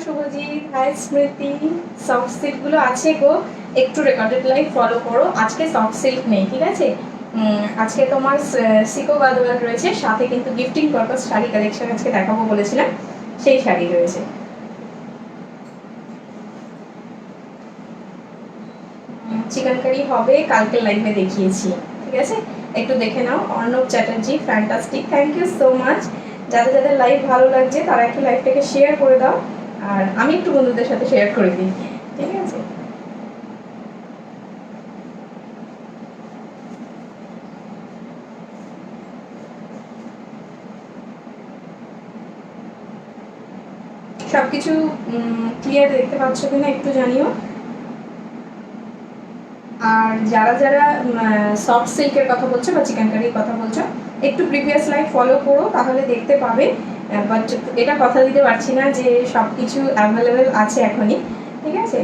Subhajit, high স্মৃতি। Soft সিল্কগুলো আছে গো, একটু রেকর্ডেড লাইভ ফলো করো। আজকে সফট সিল্ক নেই, ঠিক আছে। আজকে তোমার সিকো গাদোয়াল রয়েছে, সাথে কিন্তু গিফটিং পারপাস শাড়ি কালেকশন আজকে দেখাবো বলেছিলাম, সেই শাড়ি রয়েছে। চিকেন কারি হবে, কালকে লাইভে দেখিয়েছি, ঠিক আছে। একটু দেখে নাও। Arnab Chatterjee, fantastic, thank you so much. যাদের যাদের লাইভ ভালো লাগছে তারা একটু লাইভটাকে শেয়ার করে দাও, আর আমি একটু বন্ধুদের সাথে শেয়ার করে দিই, ঠিক আছে। সবকিছু ক্লিয়ার দেখতে পাচ্ছ কিনা একটু জানিও। আর যারা যারা সফট সিল্কের কথা বলছো বা চিকেন কারির কথা বলছো, একটু প্রিভিয়াস লাইভ ফলো করো, তাহলে দেখতে পাবে। বাট এটা কথা দিতে পারছি না যে সব কিছু অ্যাভেলেবেল আছে এখনই, ঠিক আছে।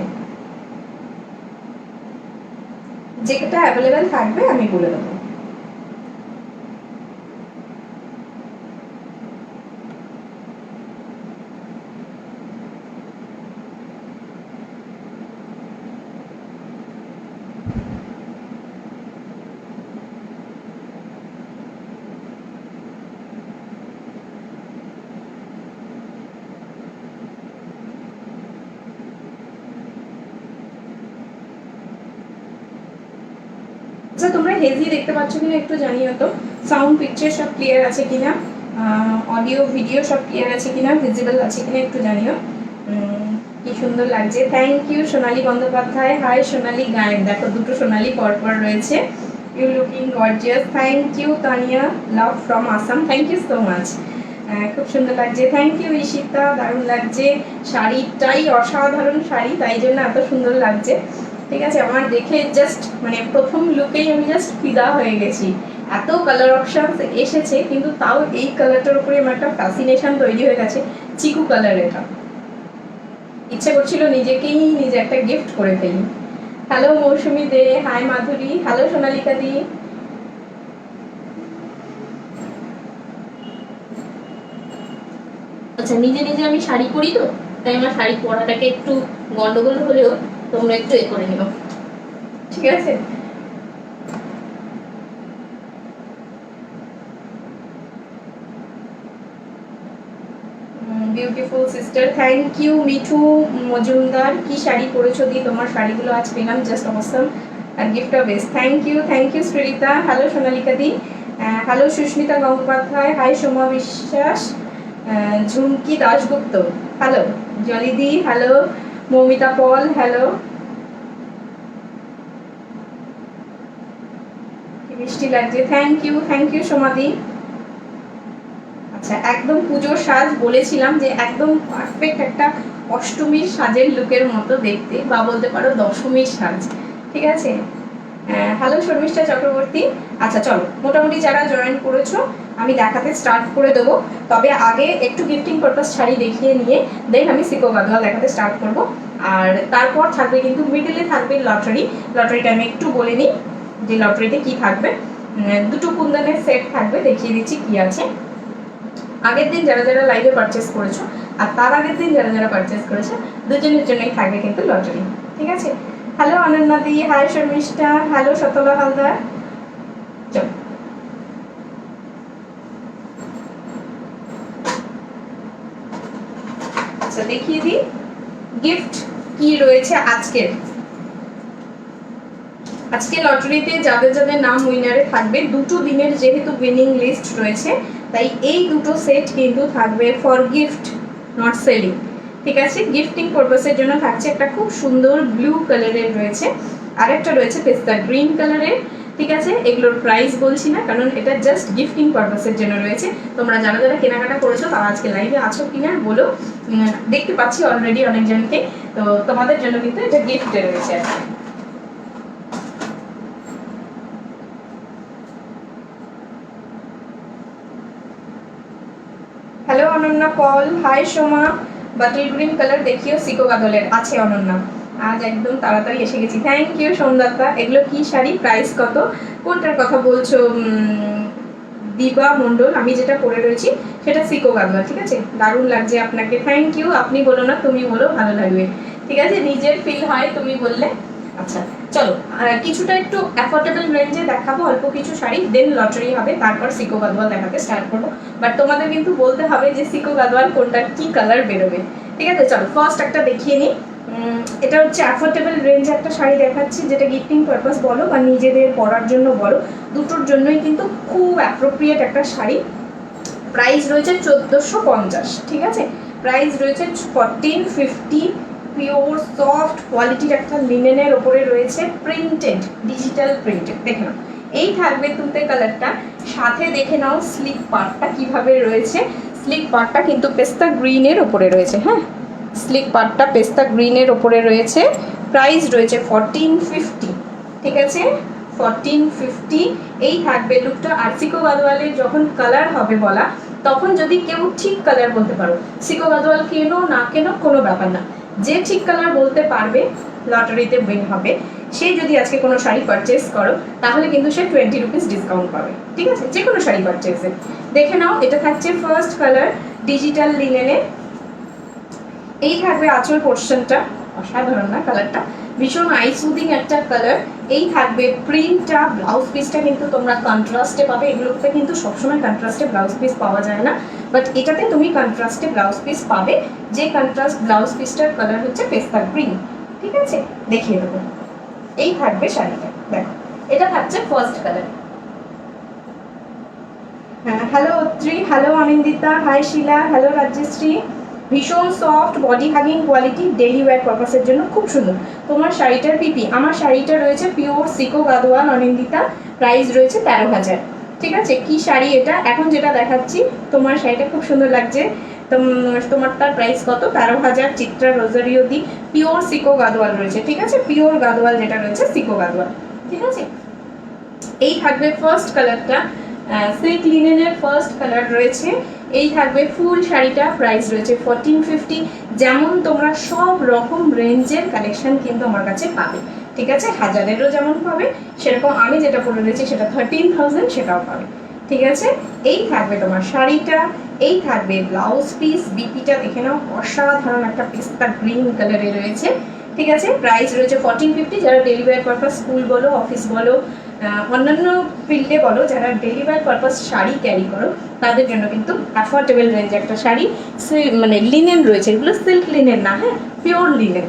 যেটা অ্যাভেলেবেল থাকবে আমি বলে দেবো। আচ্ছা, তোমরা হেজি দেখতে পাচ্ছ কিনা একটু জানিও তো। সাউন্ড পিকচার সব ক্লিয়ার আছে কিনা, অডিও ভিডিও সব ক্লিয়ার আছে কিনা, ভিজিবল আছে কিনা একটু জানিও। কি সুন্দর লাগছে, thank you Sonali Bandyopadhyay. Hi Sonali Gayen, দেখো দুটো সোনালী পরপর রয়েছে। You looking gorgeous, thank you Tania, love from Assam, thank you so much. খুব সুন্দর লাগছে, থ্যাংক ইউ ঈশিতা, দারুণ লাগছে। শাড়িটাই অসাধারণ শাড়ি, তাই জন্য এত সুন্দর লাগছে, ঠিক আছে। আমার দেখে জাস্ট মানে প্রথম লুকেই আমি জাস্ট ফিদা হয়ে গেছি। এত কালার অপশন এসেছে, কিন্তু তাও এই কালারটার উপরে আমার একটা ফ্যাসিনেশন তৈরি হয়ে গেছে। চিকু কালার, এটা ইচ্ছে করছিল নিজেকেই নিজে একটা গিফট করে ফেলি। হ্যালো মৌসুমি দে, হাই মাধুরী, হ্যালো সোনালিকা দি। আচ্ছা, নিজে নিজে আমি শাড়ি পরি তো, তাই আমার শাড়ি পরাটাকে একটু গন্ডগোল হলেও তোমরা একটু এ করে নিও, ঠিক আছে। Beautiful sister, thank you Mithu Majumdar. কি শাড়ি পরেছো দি, তোমার শাড়িগুলো আজ পেলাম, জাস্ট অসম। আর গিফটটা best, thank you Shreeta. Hello Sonalika di, hello Susmita Gangopadhyay, hi Soma Biswas, Jhumki Dasgupta, hello জলিদি, হ্যালো মৌমিতা পল, হ্যালো। কি মিষ্টি লাগছে, থ্যাংক ইউ সোমাদি। আচ্ছা, একদম পুজোর সাজ বলেছিলাম যে একদম পারফেক্ট একটা অষ্টমীর সাজের লুকের মতো দেখতে, বা বলতে পারো দশমীর সাজ, ঠিক আছে। হ্যালো শর্মিষ্ঠা চক্রবর্তী। আচ্ছা চলো, মোটামুটি যারা জয়েন করেছো আমি দেখাতে স্টার্ট করে দেবো। তবে আগে একটু গিফটিং পারপাস শাড়ি দেখিয়ে নিয়ে দেন আমি সিকো গাদোয়াল দেখাতে স্টার্ট করবো। আর তারপর থাকবে কিন্তু মিডলে থাকবে লটারিটা আমি একটু বলে নিই যে লটারিতে কি থাকবে। দুটো কুন্দনের সেট থাকবে, দেখিয়ে দিচ্ছি কি আছে। আগের দিন যারা যারা লাইভে পারচেস করেছো আর তার আগের দিন যারা যারা পারচেস করেছো, দুজনের জন্যই থাকবে কিন্তু লটারি, ঠিক আছে। হ্যালো অনন্যা দি, হাই শর্মিষ্ঠা, হ্যালো শতলা হালদার। চলো, আচ্ছা দেখিয়ে দিই গিফট কি রয়েছে আজকের। আজকে লটারিতে যাদের যাদের নাম উইনারে থাকবে, দুটো দিনের যেহেতু উইনিং লিস্ট রয়েছে, তাই এই দুটো সেট কিন্তু থাকবে ফর গিফট, নট সেলিং, ঠিক আছে। গিফটিং পারপাসের জন্য থাকছে। একটা খুব সুন্দর ব্লু কালারের রয়েছে, আরেকটা রয়েছে পেস্তা গ্রিন কালারের, ঠিক আছে। এগুলোর প্রাইস বলছি না, কারণ এটা জাস্ট গিফটিং পারপাসের জন্য রয়েছে। তোমরা যারা যারা কেনাকাটা করেছো তারা আজকে লাইভে আছো কিনা বলো, দেখতে পাচ্ছি অলরেডি অনেকজনকে, তো তোমাদের জন্য কিন্তু এটা গিফটে রয়েছে আজকে। Hello Ananya Paul, hi Soma. Bottle green colour দেখিও সিকো গাদলের আছে অনন্যা, আজ একদম তাড়াতাড়ি এসে গেছি, থ্যাংক ইউ সোমদত্তা। এগুলো কি শাড়ি, প্রাইস কত, কোনটার কথা বলছো দিবা মণ্ডল, আমি যেটা পরে রয়েছি সেটা সিকো গাদওয়াল, ঠিক আছে। দারুণ লাগছে আপনাকে, থ্যাংক ইউ। আপনি বলো না, তুমি বলো, ভালো লাগবে, ঠিক আছে। নিজের ফিল হয় তুমি বললে। আচ্ছা চলো, কিছুটা একটু অ্যাফোর্ডেবল রেঞ্জে দেখাবো, অল্প কিছু শাড়ি, দেন লটারি হবে, তারপর সিকো গাদওয়াল দেখাতে স্টার্ট করবো। বাট তোমাদের কিন্তু বলতে হবে যে সিকো গাদওয়াল কোনটা কি কালার বেরোবে, ঠিক আছে। চলো ফার্স্ট একটা দেখিয়ে নিই। এটা হচ্ছে অ্যাফোর্ডেবল রেঞ্জে একটা শাড়ি দেখাচ্ছি, যেটা গিফটিং পারপাস বলো বা নিজেদের পরার জন্য বলো, দুটোর জন্যই কিন্তু খুব অ্যাপ্রোপ্রিয়েট একটা শাড়ি। প্রাইস রয়েছে 1450, ঠিক আছে। প্রাইস রয়েছে 1450, পিওর সফট কোয়ালিটির একটা লিনেনের ওপরে রয়েছে, প্রিন্টেড, ডিজিটাল প্রিন্টেড। দেখে নাও, এই থাকবে তুতে কালারটা, সাথে দেখে নাও স্লিক পার্টটা কিভাবে রয়েছে। স্লিক পার্টটা কিন্তু পেস্তা গ্রিনের ওপরে রয়েছে, হ্যাঁ, স্লিক পার্টটা পেস্তা গ্রিনের ওপরে রয়েছে। প্রাইস রয়েছে 1450, ঠিক আছে, 1450। এই থাকবে লুকটা। আর সিকো গাদওয়ালের যখন কালার হবে বলা, তখন যদি কেউ ঠিক কালার বলতে পারো, সিকো গাদওয়াল কেনো না কেনো কোনো ব্যাপার না, যে ঠিক কালার বলতে পারবে লটারিতে উইন হবে। সে যদি আজকে কোনো শাড়ি পারচেস করো, তাহলে কিন্তু সে 20 রুপিস ডিসকাউন্ট পাবে, ঠিক আছে, যে কোনো শাড়ি পারচেসে। দেখে নাও, এটা থাকছে ফার্স্ট কালার ডিজিটাল লিনেনে। এই থাকবে আঁচল পোর্শনটা, অসাধারণ না কালারটা, ভীষণ আই সুদিং একটা কালার। এই থাকবে প্রিন্টটা, ব্লাউজ পিসটা কিন্তু তোমরা কন্ট্রাস্টে পাবে, এগুলোতে কিন্তু সবসময় কন্ট্রাস্টে ব্লাউজ পিস পাওয়া যায় না, বাট এটাতে তুমি কন্ট্রাস্টে ব্লাউজ পিস পাবে, যে কন্ট্রাস্ট ব্লাউজ পিসটার কালার হচ্ছে পেস্তা গ্রিন, ঠিক আছে, দেখিয়ে দেবো। এই থাকবে শাড়িটা, দেখো এটা থাকছে ফার্স্ট কালার। হ্যাঁ, hello Atri, hello Anindita, hi Shila, hello Rajashree. ভীষণ soft body hugging quality, daily wear পারপাসের জন্য খুব সুন্দর। তোমার শাড়িটার পিপি, আমার শাড়িটা রয়েছে পিওর সিকো গাদওয়াল অনিন্দিতা, প্রাইস রয়েছে 13,000, ঠিক আছে। কি শাড়ি এটা, এখন যেটা দেখাচ্ছি, তোমার শাড়িটা খুব সুন্দর লাগছে, তোমারটার প্রাইস কত, 13,000। চিত্রা রোজারিও দি, পিওর সিকো গাদওয়াল রয়েছে, ঠিক আছে, পিওর গাদওয়াল যেটা রয়েছে সিকো গাদওয়াল, ঠিক আছে। এই থাকবে ফার্স্ট কালারটা, সিল্ক লিনেনের ফার্স্ট কালার রয়েছে। এই থাকবে ফুল শাড়িটা, প্রাইস রয়েছে 1450। যেমন তোমরা সব রকম রেঞ্জের কালেকশন কিন্তু আমার কাছে পাবে, ঠিক আছে, হাজারেরও যেমন পাবে, সেরকম আমি যেটা পরে রয়েছি সেটা 13,000, সেটাও পাবে, ঠিক আছে। এই থাকবে তোমার শাড়িটা, এই থাকবে ব্লাউজ পিস, বিপিটা দেখে নাও, অসাধারণ একটা পেস্তা গ্রিন কালারে রয়েছে, ঠিক আছে। প্রাইস রয়েছে 1450। যারা ডেলিভারি পারপাস, স্কুল বলো, অফিস বলো, অন্যান্য ফিল্ডে বলো, যারা ডেলিভারি পারপাস শাড়ি ক্যারি করো, তাদের জন্য কিন্তু অ্যাফোর্ডেবল রেঞ্জে একটা শাড়ি, মানে লিনেন রয়েছে, এগুলো সিল্ক লিনেন না, হ্যাঁ, pure linen.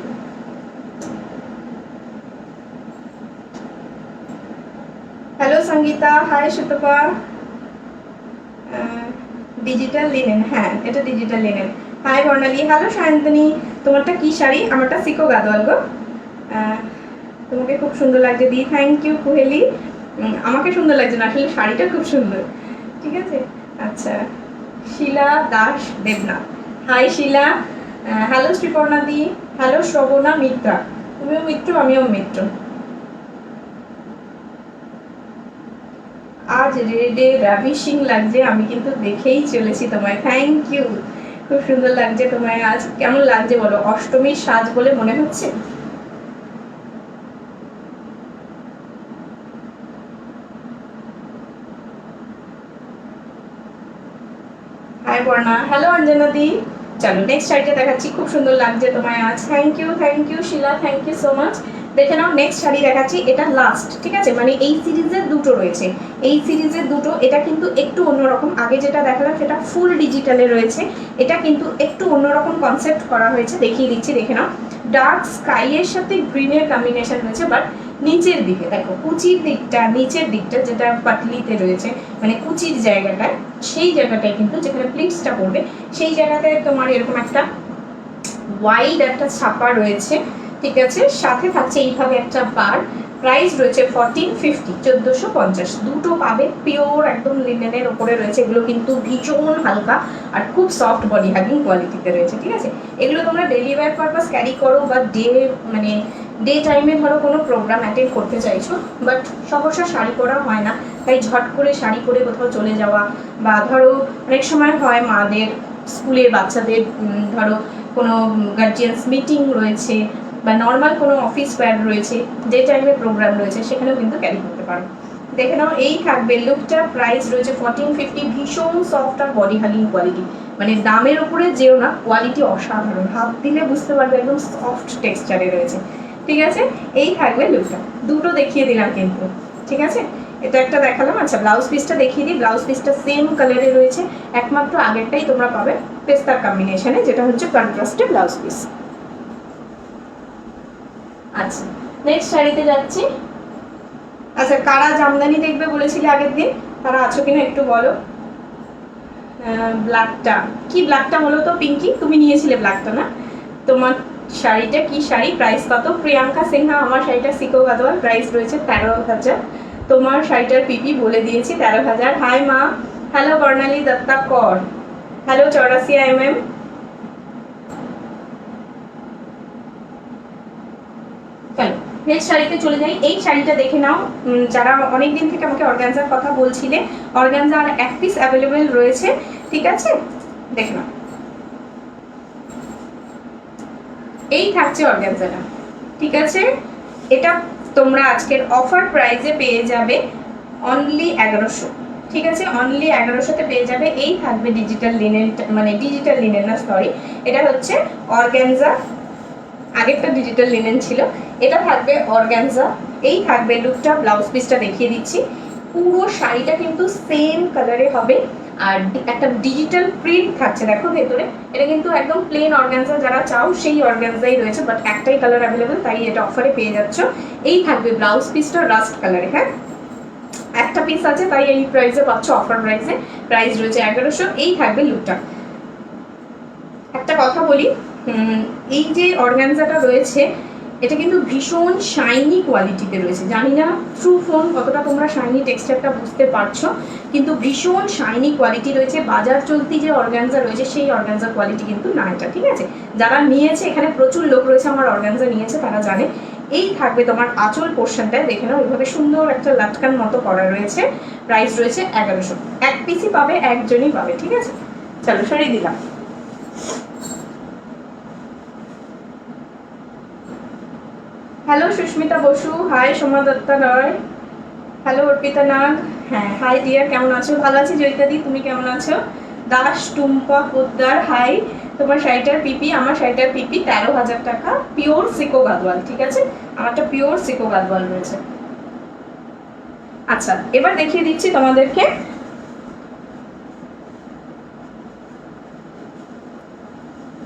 Hello Sangeeta, hi Sutapa. Digital linen, হ্যাঁ এটা digital linen. Hi Barnali, hello Sayantani. তোমারটা কি শাড়ি? আমারটা সিকো গাদওয়াল গো। তোমাকে খুব সুন্দর লাগছে দি, থ্যাংক ইউ কুহেলি। আমাকে সুন্দর লাগছে না, আসলে শাড়িটা খুব সুন্দর, ঠিক আছে। আচ্ছা, শিলা দাস দেবনাথ, হাই শিলা। হ্যালো শ্রীপর্ণা দি, হ্যালো শ্রবণা মিত্রা, তুমিও মিত্র আমিও মিত্র। আজ রেডে রাভিশিং লাগছে, আমি কিন্তু দেখেই চলেছি তোমায়, থ্যাংক ইউ, খুব সুন্দর লাগছে তোমায়। আজ কেমন লাগছে বলো, অষ্টমীর সাজ বলে মনে হচ্ছে? হাই বর্ণা, হ্যালো অঞ্জনা দি। চলো নেক্সট শাড়িটা দেখাচ্ছি, খুব সুন্দর লাগছে তোমায় আজ, thank you Sheela, thank you so much. দেখে নাও নেক্সট শাড়ি দেখাচ্ছি, এটা লাস্ট, ঠিক আছে, মানে এই সিরিজের দুটো রয়েছে, এই সিরিজের দুটো। এটা কিন্তু একটু অন্যরকম, আগে যেটা দেখালাম সেটা ফুল ডিজিটালে রয়েছে, এটা কিন্তু একটু অন্যরকম কনসেপ্ট করা হয়েছে, দেখিয়ে দিচ্ছি, দেখে নাও। ডার্ক স্কাইয়ের সাথে গ্রিনের কম্বিনেশন রয়েছে, বাট নিচের দিকে দেখো, কুচির দিকটা, নিচের দিকটা যেটা পাটলিতে রয়েছে, মানে কুচির জায়গাটায়, সেই জায়গাটায় কিন্তু যেখানে প্লিটসটা পড়বে, সেই জায়গাটায় তোমার এরকম একটা ওয়াইড একটা ছাপা রয়েছে, ঠিক আছে, সাথে থাকছে এইভাবে একটা বার। প্রাইস রয়েছে 1450, 1450। দুটো পাবে, পিওর একদম লিনেনের ওপরে রয়েছে, এগুলো কিন্তু ভীষণ হালকা আর খুব সফট বডি হ্যাগিং কোয়ালিটিতে রয়েছে, ঠিক আছে। এগুলো তোমরা ডেলি ওয়্যার পারপাস ক্যারি করো, বা মানে ডে টাইমে ধরো কোনো প্রোগ্রাম অ্যাটেন্ড করতে চাইছো, বাট সহসা শাড়ি পরা হয় না, তাই ঝট করে শাড়ি পরে কোথাও চলে যাওয়া, বা ধরো অনেক সময় হয় মাদের স্কুলের বাচ্চাদের ধরো কোনো গার্জিয়ানস মিটিং রয়েছে, বা নর্মাল কোনো অফিস ওয়্যার রয়েছে, যে টাইমে প্রোগ্রাম রয়েছে, সেখানেও কিন্তু ক্যারি করতে পারো। দেখে নাও, এই থাকবে লুকটা। প্রাইস রয়েছে 1450। ভীষণ সফট আর বডি হাগিং কোয়ালিটি, মানে দামের উপরে যেও না, কোয়ালিটি অসাধারণ, হাত দিলে বুঝতে পারবে একদম সফট টেক্সচারে রয়েছে। ঠিক আছে, এই থাকবে লুকটা। দুটো দেখিয়ে দিলাম কিন্তু, ঠিক আছে, এটা একটা দেখালাম। আচ্ছা, ব্লাউজ পিসটা দেখিয়ে দিই। ব্লাউজ পিসটা সেম কালারে রয়েছে, একমাত্র আগেরটাই তোমরা পাবে পেস্তার কম্বিনেশনে, যেটা হচ্ছে কন্ট্রাস্টে ব্লাউজ পিস। আচ্ছা, নেক্সট শাড়িতে যাচ্ছি। আচ্ছা, কারা জামদানি দেখবে বলেছিলে আগের দিন, তারা আছো কিনা একটু বলো। ব্ল্যাকটা কি, ব্ল্যাকটা বলো তো পিঙ্কি, তুমি নিয়েছিলে ব্ল্যাকটা না? তোমার শাড়িটা কি শাড়ি, প্রাইস কত? প্রিয়াঙ্কা সিনহা, আমার শাড়িটা সিকো গাদওয়াল, প্রাইস রয়েছে 13,000। তোমার শাড়িটার পিপি বলে দিয়েছি 13,000। হাই মা, হ্যালো বর্ণালী দত্তা কর, হ্যালো 84 চলো নেক্সট শাড়িতে চলে যাই। এই শাড়িটা দেখে নাও, যারা অনেকদিন থেকে আমাকে অর্গানজার কথা বলছিলে, অর্গানজা আর এক পিস অ্যাভেলেবেল রয়েছে, ঠিক আছে, দেখে নাও। এই থাকছে অর্গানজাটা, ঠিক আছে। এটা তোমরা আজকের অফার প্রাইসে পেয়ে যাবে অনলি 1100, ঠিক আছে, অনলি 1100-তে পেয়ে যাবে। এই থাকবে ডিজিটাল লিনেন, মানে ডিজিটাল লিনেন না, সরি, এটা হচ্ছে অর্গানজা, আগেরটা ডিজিটাল লিনেন ছিল, এটা থাকবে অর্গানজা। এই থাকবে লুকটা, ব্লাউজ পিসটা দেখিয়ে দিচ্ছি। পুরো শাড়িটা কিন্তু সেম কালারে হবে, আর একটা ডিজিটাল প্রিন্ট থাকছে দেখো ভেতরে। এটা কিন্তু একদম প্লেন অর্গানজা, যারা চাও সেই অর্গানজাই রয়েছে, বাট একটাই কালার অ্যাভেলেবেল, তাই এটা অফারে পেয়ে যাচ্ছ। এই থাকবে ব্লাউজ পিসটা রাস্ট কালারে, হ্যাঁ, একটা পিস আছে তাই এই প্রাইসে পাচ্ছ, অফার প্রাইসে। প্রাইস রয়েছে 1100। এই থাকবে লুকটা। একটা কথা বলি, এই যে অর্গানজাটা রয়েছে, এটা কিন্তু ভীষণ শাইনি কোয়ালিটিতে রয়েছে। জানি না থ্রু ফোন কতটা তোমরা শাইনি টেক্সচারটা বুঝতে পারছো, কিন্তু ভীষণ শাইনি কোয়ালিটি রয়েছে। বাজার চলতি যে অর্গানজা রয়েছে সেই অর্গানজা কোয়ালিটি কিন্তু না এটা, ঠিক আছে। যারা নিয়েছে, এখানে প্রচুর লোক রয়েছে আমার অর্গানজা নিয়েছে, তারা জানে। এই থাকবে তোমার আঁচল পোর্শনটায়, দেখে নাও ওইভাবে সুন্দর একটা লাটকান মতো করা রয়েছে। প্রাইস রয়েছে 1100। এক পিসই পাবে, একজনই পাবে, ঠিক আছে। চলো সরিয়ে দিলাম। হ্যালো সুস্মিতা বসু, হাই সোমা দত্তা রয়, হ্যালো অর্পিতা নাগ, হ্যাঁ হাই ডিয়ার, কেমন আছো? ভালো আছি জয়িতাদি, তুমি কেমন আছো? দাস টুম্পা পোদ্দার, হাই। তোমার শাড়িটার পিপি, আমার শাড়িটার পিপি 13,000 টাকা, পিওর সিকো গাদওয়াল, ঠিক আছে, আমারটা পিওর সিকো গাদওয়াল রয়েছে। আচ্ছা, এবার দেখিয়ে দিচ্ছি তোমাদেরকে।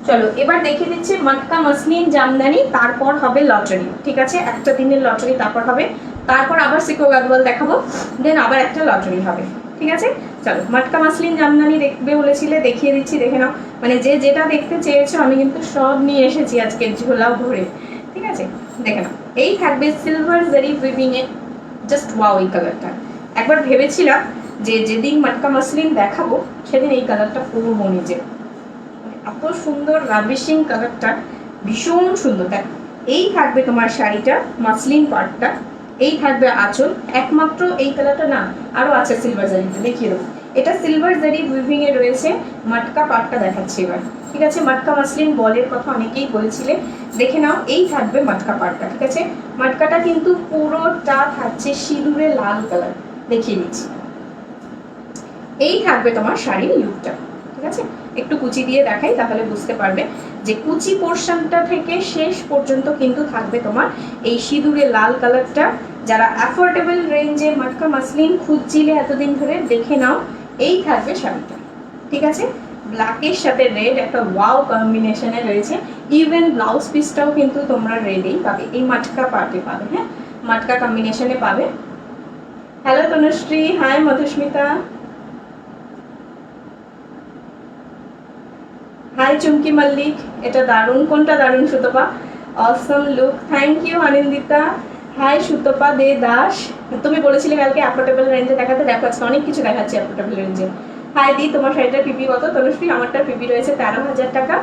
চলো এবার দেখিয়ে দিচ্ছি মটকা মসলিন জামদানি, তারপর হবে লটারি, ঠিক আছে, একটা দিনের লটারি তারপর হবে, তারপর আবার সিকো গাদওয়াল দেখাবো, দেন আবার একটা লটারি হবে, ঠিক আছে। চলো মটকা মসলিন জামদানি দেখবে বলেছিলে, দেখিয়ে দিচ্ছি, দেখে নাও। মানে যে যেটা দেখতে চেয়েছো আমি কিন্তু সব নিয়ে এসেছি আজকে ঝোলা ভরে, ঠিক আছে, দেখে নাও। এই থাকবে সিলভার জারি উইভিং এ, জাস্ট ওয়াও এই কালারটা। একবার ভেবেছিলাম যে যেদিন মটকা মসলিন দেখাবো সেদিন এই কালারটা পরবো নিজে, এত সুন্দর রাবিশিং কালারটা, ভীষণ সুন্দর। দেখ, এই থাকবে তোমার শাড়িটা মাসলিন পার্টটা, এই থাকবে আঁচল, একমাত্র এই কালারটা না, আরো আছে সিলভার জারিতে, দেখিয়ে দেবো। এটা সিলভার জারি উইভিং এ রয়েছে। মটকা পার্টটা দেখাচ্ছি এবার, ঠিক আছে। মটকা মাসলিন বলের কথা অনেকেই বলেছিলে, দেখে নাও। এই থাকবে মটকা পার্টটা, ঠিক আছে। মটকাটা কিন্তু পুরোটা থাকছে সিঁদুরে লাল কালার, দেখিয়ে দিচ্ছি। এই থাকবে তোমার শাড়ির লুকটা, ঠিক আছে। একটু কুচি দিয়ে দেখাই তাহলে বুঝতে পারবে যে কুচি পোর্শনটা থেকে শেষ পর্যন্ত কিন্তু থাকবে তোমার এই সিঁদুরে লাল কালারটা। যারা অ্যাফোর্ডেবল রেঞ্জে মটকা মাসলিন খুঁজছিলে এতদিন ধরে, দেখে নাও। এই থাকবে শাড়িটা, ঠিক আছে। ব্ল্যাকের সাথে রেড একটা ওয়াও কম্বিনেশনে রয়েছে। ইভেন ব্লাউজ পিসটাও কিন্তু তোমরা রেডেই পাবে, এই মটকা পার্টে পাবে, হ্যাঁ, মটকা কম্বিনেশনে পাবে। Hello Tanushree, hi Madhusmita, hi Chumki Mallick, এটা দারুণ, কোনটা দারুণ Sutapa, awesome look, thank you Anindita. Hi Sutapa De Das, তুমি বলেছিলে কালকে অ্যাফোর্ডেবল রেঞ্জে দেখাতে, দেখো আজকে অনেক কিছু দেখাচ্ছি অ্যাফোর্ডেবল রেঞ্জে। হাই দি, তোমার শাড়িটার পিপি কত? তনুশ্রী, আমারটার পিপি রয়েছে 13,000 টাকা,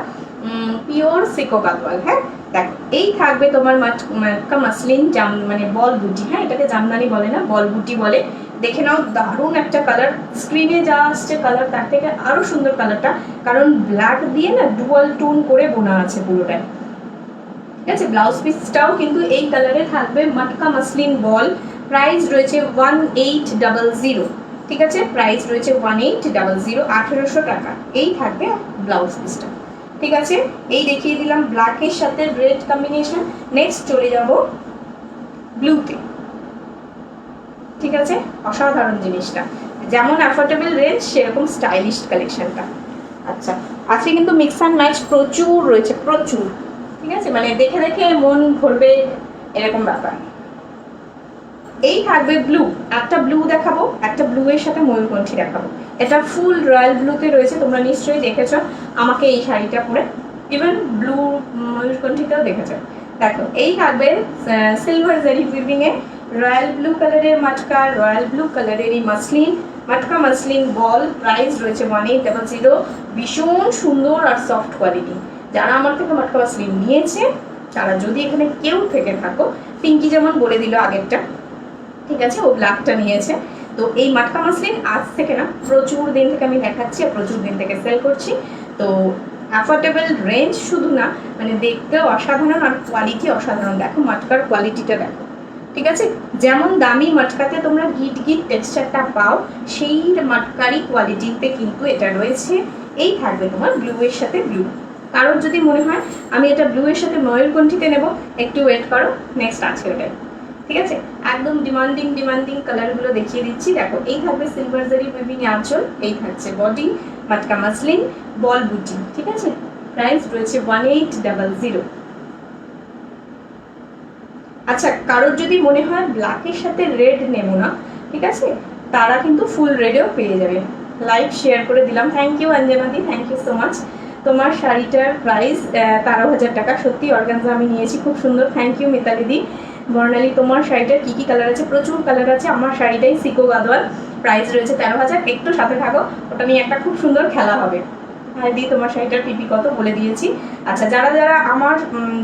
পিওর সিকো গাদওয়াল, হ্যাঁ। দেখো এই থাকবে তোমার মটকা মাসলিন জাম, মানে বল বুটি, হ্যাঁ, এটাকে জামদানি বলে না, বল বুটি বলে। দেখে নাও, দারুণ একটা কালার, স্ক্রিনে যা আসছে কালার তার থেকে আরো সুন্দর কালারটা, কারণ ব্ল্যাক দিয়ে না ডুয়াল টোন করে বোনা আছে পুরোটাই, ঠিক আছে। ব্লাউজ পিসটাও কিন্তু এই কালারে থাকবে, মটকা মাসলিন বল, প্রাইস রয়েছে 1800, ঠিক আছে, প্রাইস রয়েছে 1800, 1800 টাকা। এই থাকবে ব্লাউজ পিসটা, ঠিক আছে। এই দেখিয়ে দিলাম ব্ল্যাকের সাথে রেড কম্বিনেশন। নেক্সট চলে যাব ব্লুতে, ঠিক আছে। অসাধারণ জিনিসটা, যেমন অ্যাফোর্ডেবল রেঞ্জ সেরকম স্টাইলিশ কালেকশনটা। আচ্ছা, আজকে কিন্তু মিক্স অ্যান্ড ম্যাচ প্রচুর রয়েছে, প্রচুর, ঠিক আছে, মানে দেখে দেখে মন ভরবে এরকম ব্যাপার। এই থাকবে ব্লু, একটা ব্লু দেখাবো, একটা ব্লু এর সাথে ময়ূরকণ্ঠী দেখাবো। এটা ফুল রয়্যাল ব্লুতে রয়েছে, তোমরা নিশ্চয়ই দেখেছো আমাকে এই শাড়িটা পরে, ইভেন ব্লু ময়ূরকণ্ঠীটাও দেখেছো। দেখো এই থাকবে সিলভার জারি উইভিং এ রয়্যাল ব্লু কালারের মাটকা, রয়্যাল ব্লু কালারেরই মাসলিন, মাটকা মাসলিন বল। প্রাইস রয়েছে 1800, ভীষণ সুন্দর আর সফট কোয়ালিটি। যারা আমার থেকে মাটকা মাসলিন নিয়েছে তারা যদি এখানে কেউ থেকে থাকো, পিঙ্কি যেমন বলে দিল আগেরটা, ঠিক আছে, ও ব্ল্যাকটা নিয়েছে। তো এই মাটকা মাসলিন আজ থেকে না, প্রচুর দিন থেকে আমি দেখাচ্ছি আর প্রচুর দিন থেকে সেল করছি। তো অ্যাফোর্ডেবল রেঞ্জ শুধু না, মানে দেখতেও অসাধারণ আর কোয়ালিটি অসাধারণ। দেখো মাটকার কোয়ালিটিটা দেখো, ঠিক আছে, যেমন দামি মাটকাতে তোমরা গিট গিট টেক্সচারটা পাও, সেই মাটকারই কোয়ালিটিতে কিন্তু এটা রয়েছে। এই থাকবে তোমার ব্লু এর সাথে ব্লু। কারোর যদি মনে হয় আমি এটা ব্লু এর সাথে ময়ূরকণ্ঠীতে নেব, একটু ওয়েট করো, নেক্সট আছে ওটাই, ঠিক আছে। একদম ডিমান্ডিং কালারগুলো দেখিয়ে দিচ্ছি। দেখো এই থাকবে সিলভার জারি উইভিং আঁচল, এই থাকছে বডি, মাটকা মাসলিন বল বুটি, ঠিক আছে। প্রাইস রয়েছে 1800। আচ্ছা, কারোর যদি মনে হয় ব্ল্যাকের সাথে রেড নেব না, ঠিক আছে, তারা কিন্তু ফুল রেডেও পেয়ে যাবে। লাইক শেয়ার করে দিলাম, thank you অঞ্জনাদি, thank you so much. তোমার শাড়িটার প্রাইস 13,000 টাকা। সত্যি অর্গানজা আমি নিয়েছি, খুব সুন্দর, থ্যাংক ইউ মিতালিদি। বর্ণালী, তোমার শাড়িটার কী কী কালার আছে? প্রচুর কালার আছে। আমার শাড়িটাই সিকো গাদোয়াল, প্রাইস রয়েছে 13,000। একটু সাথে থাকো, ওটা নিয়ে একটা খুব সুন্দর খেলা হবে। হ্যাঁ দি, তোমার শাড়িটার পিপি কত বলে দিয়েছি। আচ্ছা, যারা যারা আমার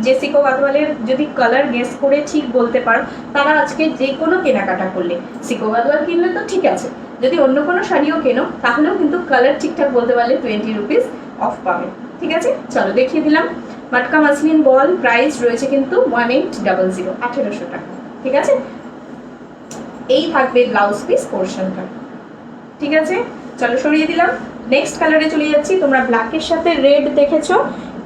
যে সিকো গাদোয়ালের যদি কালার গেস করে ঠিক বলতে পারো, তারা আজকে যে কোনো কেনাকাটা করলে, সিকো গাদোয়াল কিনলে তো ঠিক আছে, যদি অন্য কোনো শাড়িও কেনো তাহলেও কিন্তু কালার ঠিকঠাক বলতে পারলে 20 রুপিস অফ পাবে, ঠিক আছে। চলো দেখিয়ে দিলাম মাটকা মাসলিন বল, প্রাইস রয়েছে কিন্তু 1800, 1800 টাকা, ঠিক আছে। এই থাকবে ব্লাউজ পিস পোর্শনটা, ঠিক আছে। চলো সরিয়ে দিলাম, নেক্সট কালারে চলে যাচ্ছি। তোমরা ব্ল্যাকের সাথে রেড দেখেছো,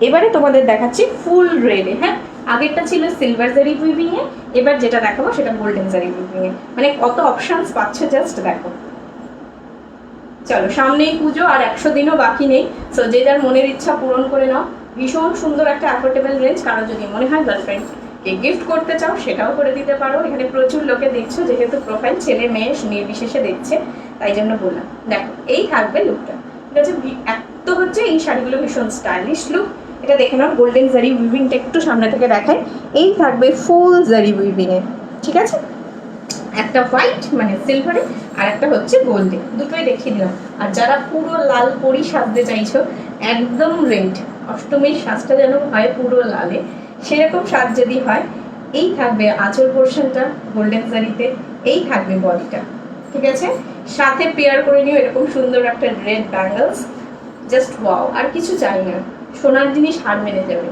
এবারে তোমাদের দেখাচ্ছি ফুল রেডে। হ্যাঁ, আগেরটা ছিল সিলভার জারি উইভিং এ, এবার যেটা দেখাবো সেটা গোল্ডেন জারি উইভিং এ। মানে কত অপশনস পাচ্ছ জাস্ট দেখো। চলো, সামনেই পুজো, আর 100 দিনও বাকি নেই। সো যে যার মনের ইচ্ছা পূরণ করে নাও। ভীষণ সুন্দর একটা অ্যাফোর্ডেবল রেঞ্জ। কারণ যদি মনে হয় গার্লফ্রেন্ডকে গিফট করতে চাও সেটাও করে দিতে পারো। এখানে প্রচুর লোকে দেখছো, যেহেতু প্রোফাইল ছেলে মেয়ে নির্বিশেষে দেখছে, তাই জন্য বললাম। দেখো এই থাকবে লুকটা, ঠিক আছে। এত হচ্ছে এই শাড়িগুলো ভীষণ স্টাইলিশ লুক। এটা দেখে নাও, গোল্ডেন জারি উইভিংটা একটু সামনে থেকে দেখায়। এই থাকবে ফুল জারি উইভিং এ, ঠিক আছে। একটা হোয়াইট মানে সিলভারে, আর একটা হচ্ছে গোল্ডে, দুটোই দেখিয়ে দিলাম। আর যারা পুরো লাল পরি সাজতে চাইছো, একদম রেড, অষ্টমীর সাজটা যেন হয় পুরো লালে, সেরকম সাজ যদি হয়, এই থাকবে আঁচল পোর্শনটা গোল্ডেন জারিতে, এই থাকবে বডিটা, ঠিক আছে। সাথে পেয়ার করে নিও এরকম সুন্দর একটা রেড ব্যাঙ্গলস, জাস্ট ওয়াও, আর কিছু চাই না, সোনার জিনিস হার মেনে যাবে,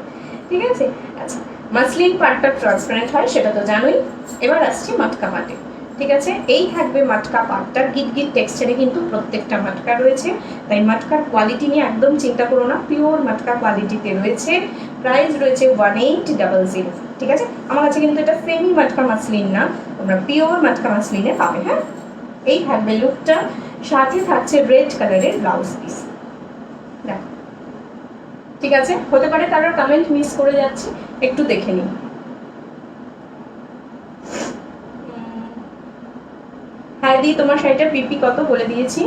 ঠিক আছে। আচ্ছা, মাসলিন পার্টটা ট্রান্সপারেন্ট হয় সেটা তো জানোই। এবার আসছি মাটকা পাটে, ঠিক আছে। এই থাকবে মাটকা পাটটা, গিট গিট টেক্সচারে কিন্তু প্রত্যেকটা মাটকা রয়েছে, তাই মাটকার কোয়ালিটি নিয়ে একদম চিন্তা করো না, পিওর মাটকা কোয়ালিটিতে রয়েছে। প্রাইস রয়েছে 1800, ঠিক আছে। আমার কাছে কিন্তু এটা সেমি মাটকা মাসলিন না, তোমরা পিওর মাটকা মাসলিনে পাবে। হ্যাঁ, এই থাকবে লুকটা, সাথে থাকছে রেড কালারের ব্লাউজ পিস, দেখো, ঠিক আছে। হতে পারে কারোর কমেন্ট মিস করে যাচ্ছে, একটু দেখে নিই। হ্যাঁ দি, তোমার শাড়িটার পিপি কত বলে দিয়েছি,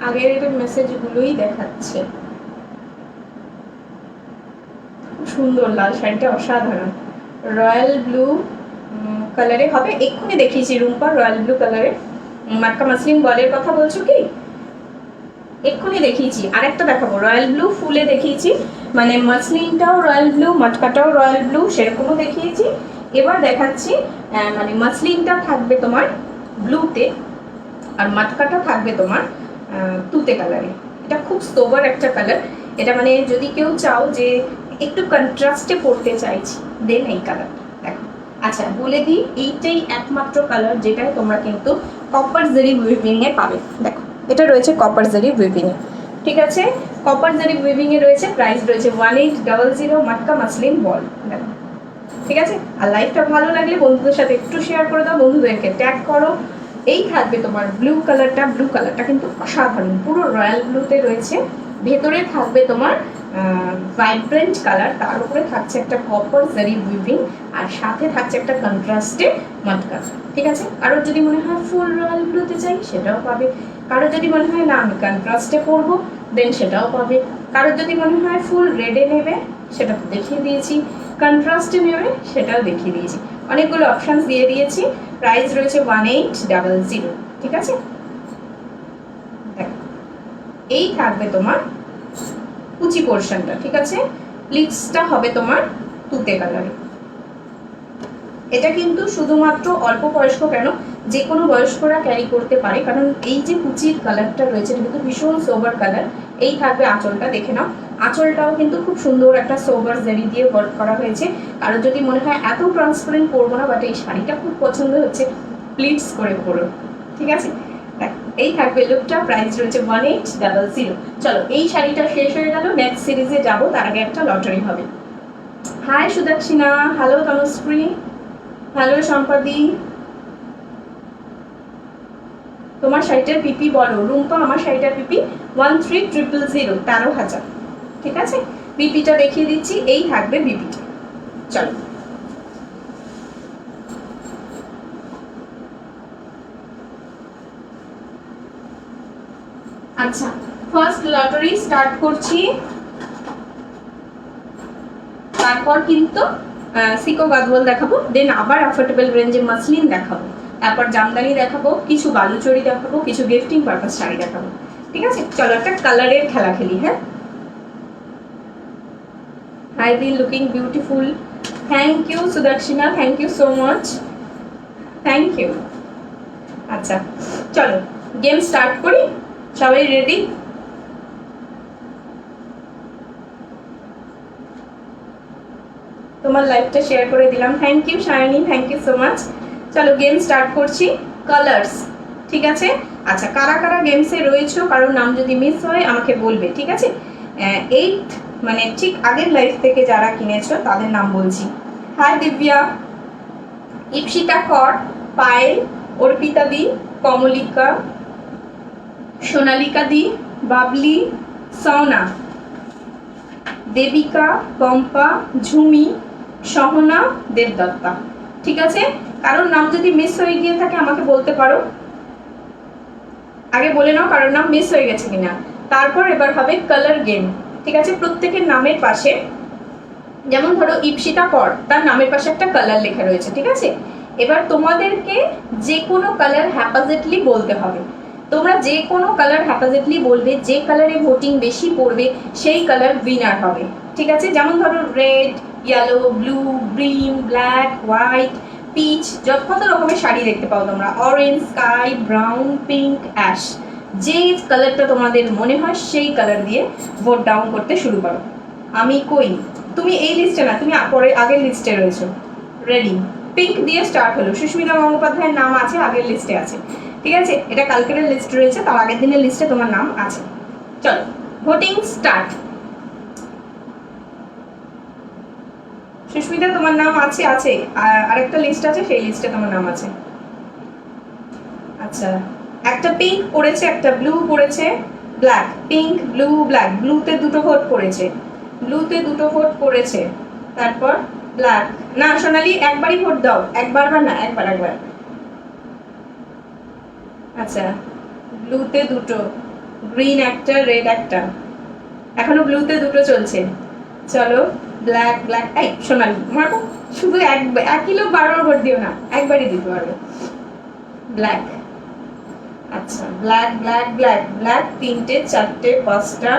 আগের মেসেজগুলোই দেখাচ্ছে। সুন্দর লাল শাড়িটা, অসাধারণ রয়্যাল ব্লু কালারে হবে, এক্ষুনি দেখিয়েছি রুম্পা, রয়্যাল ব্লু কালারে। মাটকা মাসলিন বলের কথা বলছো কি? এক্ষুনি দেখিয়েছি, আরেকটা দেখাবো, রয়্যাল ব্লু ফুলে দেখিয়েছি, মানে মাসলিনটাও রয়্যাল ব্লু, মাটকাটাও রয়্যাল ব্লু, সেরকমও দেখিয়েছি। এবার দেখাচ্ছি মানে মাসলিনটা থাকবে তোমার ব্লুতে, আর মাটকাটা থাকবে তোমার তুতে কালারে। এটা খুব সোবার একটা কালার, এটা মানে যদি কেউ চাও যে একটু কন্ট্রাস্টে পড়তে চাইছি, দেন এই কালারটা দেখো, আচ্ছা বলে দিই, এইটাই একমাত্র কালার যেটায় তোমরা কিন্তু কপার জারি উইভিং এ পাবে। দেখো এটা রয়েছে কপার জারি উইভিং এ, ঠিক আছে। কপার জারি উইভিং এ রয়েছে, প্রাইস রয়েছে 1800 মাটকা মাসলিন বল। দেখো ঠিক আছে। আর লাইভটা ভালো লাগলে বন্ধুদের সাথে একটু শেয়ার করে দাও, বন্ধুদেরকে ট্যাগ করো। এই থাকবে তোমার ব্লু কালারটা কিন্তু অসাধারণ, পুরো রয়্যাল ব্লুতে রয়েছে। ভেতরে থাকবে তোমার ভাইব্রেন্ট কালার, তার উপরে থাকছে একটা কপার জারি উইভিং, আর সাথে থাকছে একটা কন্ট্রাস্টে মাটকা, ঠিক আছে। কারোর যদি মনে হয় ফুল রয়্যাল ব্লুতে চাই সেটাও পাবে, কারোর যদি মনে হয় না আমি কন্ট্রাস্টে করবো দেন সেটাও পাবে, কারোর যদি মনে হয় ফুল রেডে নেবে সেটা তো দেখিয়ে দিয়েছি, কন্ট্রাস্টে নেবে সেটাও দেখিয়ে দিয়েছি, অনেকগুলো অপশানস দিয়ে দিয়েছি। প্রাইস রয়েছে 1800, ঠিক আছে। এই থাকবে তোমার কুচি পোর্শনটা, ঠিক আছে। প্লিটসটা হবে তোমার তুতে কালারে। এটা কিন্তু শুধুমাত্র অল্প বয়স্ক কেন, যে কোনো বয়স্করা ক্যারি করতে পারে, কারণ এই যে কুচির কালারটা রয়েছে এটা কিন্তু ভীষণ সোবার কালার। এই থাকবে আঁচলটা, দেখে নাও আঁচলটাও কিন্তু খুব সুন্দর একটা সোবার জারি দিয়ে ওয়ার্ক করা হয়েছে। কারণ যদি মনে হয় এত ট্রান্সপারেন্ট করবো না, বাট এই শাড়িটা খুব পছন্দ হচ্ছে, প্লিটস করে পরো, ঠিক আছে। এই থাকবে লুকটা, প্রাইস রয়েছে 1800। চলো এই শাড়িটা শেষ হয়ে গেল, নেক্সট সিরিজে যাবো, তার আগে একটা লটারি হবে। Hi Sudakshina, hello Tanushree, hello সম্পাদি। তোমার শাড়িটার পিপি বলো রুম্পা। আমার শাড়িটার পিপি 13,000, 13,000, ঠিক আছে। বিপিটা দেখিয়ে দিচ্ছি, এই থাকবে বিপিটা। চলো আচ্ছা, ফার্স্ট লটারি স্টার্ট করছি, তারপর কিন্তু সিকো গাদওয়াল দেখাবো, দেন আবার অ্যাফোর্ডেবল রেঞ্জে মাসলিন দেখাবো, তারপর জামদানি দেখাবো, কিছু বালুচরি দেখাবো, কিছু গিফটিং পারপাস শাড়ি দেখাবো, ঠিক আছে। চলো একটা কালারের খেলা খেলি। হ্যাঁ, হাই দি, looking beautiful, thank you Sudakshina, thank you so much, thank you. আচ্ছা চলো গেম স্টার্ট করি, সবাই রেডি? তোমার লাইভটা শেয়ার করে দিলাম, thank you Shayoni, thank you so much. চলো গেম স্টার্ট করছি, কালার্স, ঠিক আছে। আচ্ছা কারা কারা গেমসে রয়েছো, কারোর নাম যদি মিস হয় আমাকে বলবে, ঠিক আছে। 8 মানে ঠিক আগের লাইভ থেকে যারা কিনেছো তাদের নাম বলছি। হাই দিব্যা, ইপসিতা কর, পায়েল, অর্পিতা দি, কমলিকা, সোনালিকা দি, বাবলি, সওনা, দেবিকা, পম্পা, ঝুমি, সহনা, দেবদত্তা, ঠিক আছে। কারোর নাম যদি মিস হয়ে গিয়ে থাকে আমাকে বলতে পারো, আগে বলে নাও কারোর নাম মিস হয়ে গেছে কিনা। তারপর এবার হবে কালার গেম, ঠিক আছে। প্রত্যেকের নামের পাশে, যেমন ধরো ইপসিতা কর, তার নামের পাশে একটা কালার লেখা রয়েছে, ঠিক আছে। এবার তোমাদেরকে যে কোনো কালার হ্যাপাজেটলি বলতে হবে, তোমরা যে কোনো কালার হ্যাপাজেটলি বলবে, যে কালারে ভোটিং বেশি পড়বে সেই কালার উইনার হবে, ঠিক আছে। যেমন ধরো red, yellow, blue, green, black, white, peach, কত রকমের শাড়ি দেখতে পাও তোমরা, orange, sky, brown, pink, ash, যে কালারটা তোমাদের মনে হয় সেই কালার দিয়ে ভোট ডাউন করতে শুরু করো। আমি কই, তুমি এই লিস্টে না, তুমি পরে আগের লিস্টে রয়েছো। রেডি? পিঙ্ক দিয়ে স্টার্ট হলো, সুস্মিতা গঙ্গোপাধ্যায়ের নাম আছে, আগের লিস্টে আছে, ঠিক আছে। এটা কালকের লিস্ট রয়েছে, তার আগের দিনের লিস্টে তোমার নাম আছে। চলো ভোটিং স্টার্ট। সুস্মিতা তোমার নাম আছে, আছে, আরেকটা লিস্ট আছে, সেই লিস্টে তোমার নাম আছে। আচ্ছা একটা পিঙ্ক পড়েছে, একটা ব্লু পড়েছে, ব্ল্যাক, পিঙ্ক, ব্লু, ব্ল্যাক, ব্লুতে দুটো ভোট পড়েছে, ব্লুতে দুটো ভোট পড়েছে, তারপর ব্ল্যাক, না সোনালি একবারই ভোট দাও, একবার বা না, একবার একবার। আচ্ছা ব্লুতে দুটো, গ্রিন একটা, রেড একটা, এখনো ব্লুতে দুটো চলছে। চলো ব্ল্যাক, ব্ল্যাক, এই সোনালি মারবো, শুধু একই লোক বারবার ভোট দিও না, একবারই দিতে পারবে। ব্ল্যাক, আচ্ছা ব্ল্যাক, ব্ল্যাক, ব্ল্যাক, ব্ল্যাক, তিনটে, চারটে, পাঁচটা,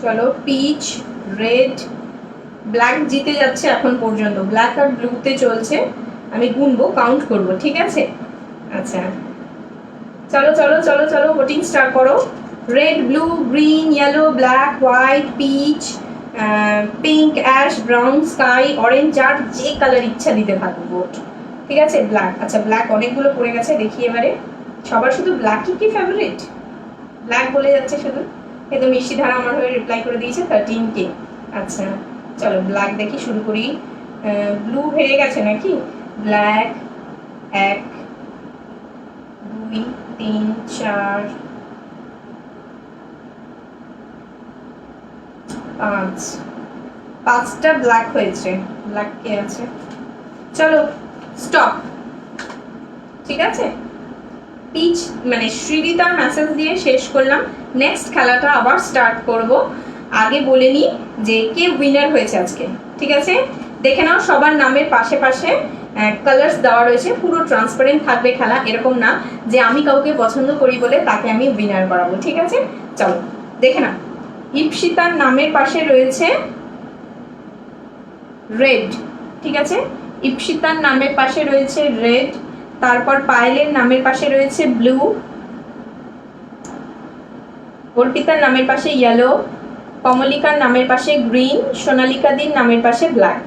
চলো পিচ, রেড, ব্ল্যাক জিতে যাচ্ছে এখন পর্যন্ত, ব্ল্যাক আর ব্লুতে চলছে, আমি গুনবো, কাউন্ট করবো, ঠিক আছে। আচ্ছা চলো চলো চলো চলো ভোটিং স্টার্ট করো। Red, blue, green, yellow, black, white, peach, pink, ash, brown, sky, orange, আর যে কালার ইচ্ছা দিতে থাকো বোট। ঠিক আছে, ব্ল্যাক। আচ্ছা, ব্ল্যাক অনেকগুলো পড়ে গেছে, দেখি এবারে। সবার শুধু ব্ল্যাকই কি ফেভারিট? ব্ল্যাক বলে যাচ্ছে শুধু। কিন্তু মিষ্টি ধারা আমার হয়ে রিপ্লাই করে দিয়েছে 13K। আচ্ছা চলো ব্ল্যাক দেখি, শুরু করি। ব্লু হয়ে গেছে নাকি? ব্ল্যাক 1 2 3 4 5, 5টা ব্ল্যাক হয়েছে। ব্ল্যাক কে আছে? চলো স্টপ। ঠিক আছে, পিচ মানে শ্রীরিতার মেসেজ দিয়ে শেষ করলাম। নেক্সট খেলাটা আবার স্টার্ট করব। আগে বলে নিই যে কে উইনার হয়েছে আজকে। ঠিক আছে, দেখে নাও সবার নামের পাশে পাশে কালার্স দেওয়া রয়েছে। পুরো ট্রান্সপারেন্ট থাকবে খেলা, এরকম না যে আমি কাউকে পছন্দ করি বলে তাকে আমি উইনার করাবো। ঠিক আছে, চলো দেখে নাও। ইপসিতার নামের পাশে রয়েছে রেড। ঠিক আছে, ইপসিতার নামের পাশে রয়েছে রেড। তারপর পায়েলের নামের পাশে রয়েছে ব্লু, অর্পিতার নামের পাশে ইয়েলো, কমলিকার নামের পাশে গ্রিন, সোনালিকাদির নামের পাশে ব্ল্যাক।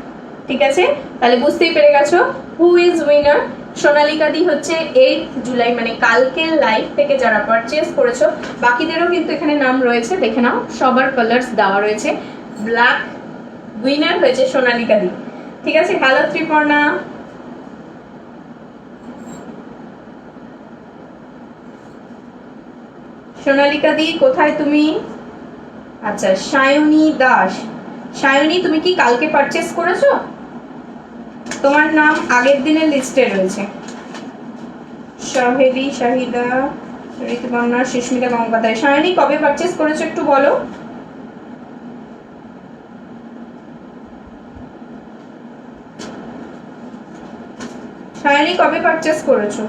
ঠিক আছে, তাহলে বুঝতেই পেরে গেছো হু ইজ উইনার। সোনালিকাদি হচ্ছে 8 জুলাই মানে কালকের লাইভ থেকে যারা পারচেজ করেছো, বাকিদেরও কিন্তু এখানে নাম রয়েছে, দেখে নাও সবার কালার্স দেওয়া রয়েছে। ব্ল্যাক উইনার হয়েছে সোনালিকাদি। ঠিক আছে, হ্যালো ত্রিপর্ণা। সোনালিকা দি কোথায় তুমি? আচ্ছা, সায়নী দাস। সায়নী তুমি কি কালকে পারচেস করেছো? তোমার নাম আগের দিনের লিস্টে রয়েছে। শাহেদি, শাহিদা, ঋতুপর্ণা, সুস্মিতা গঙ্গোপাধ্যায়। সায়নী কবে পারচেস করেছো একটু বলো। সায়নী কবে পারচেস করেছো?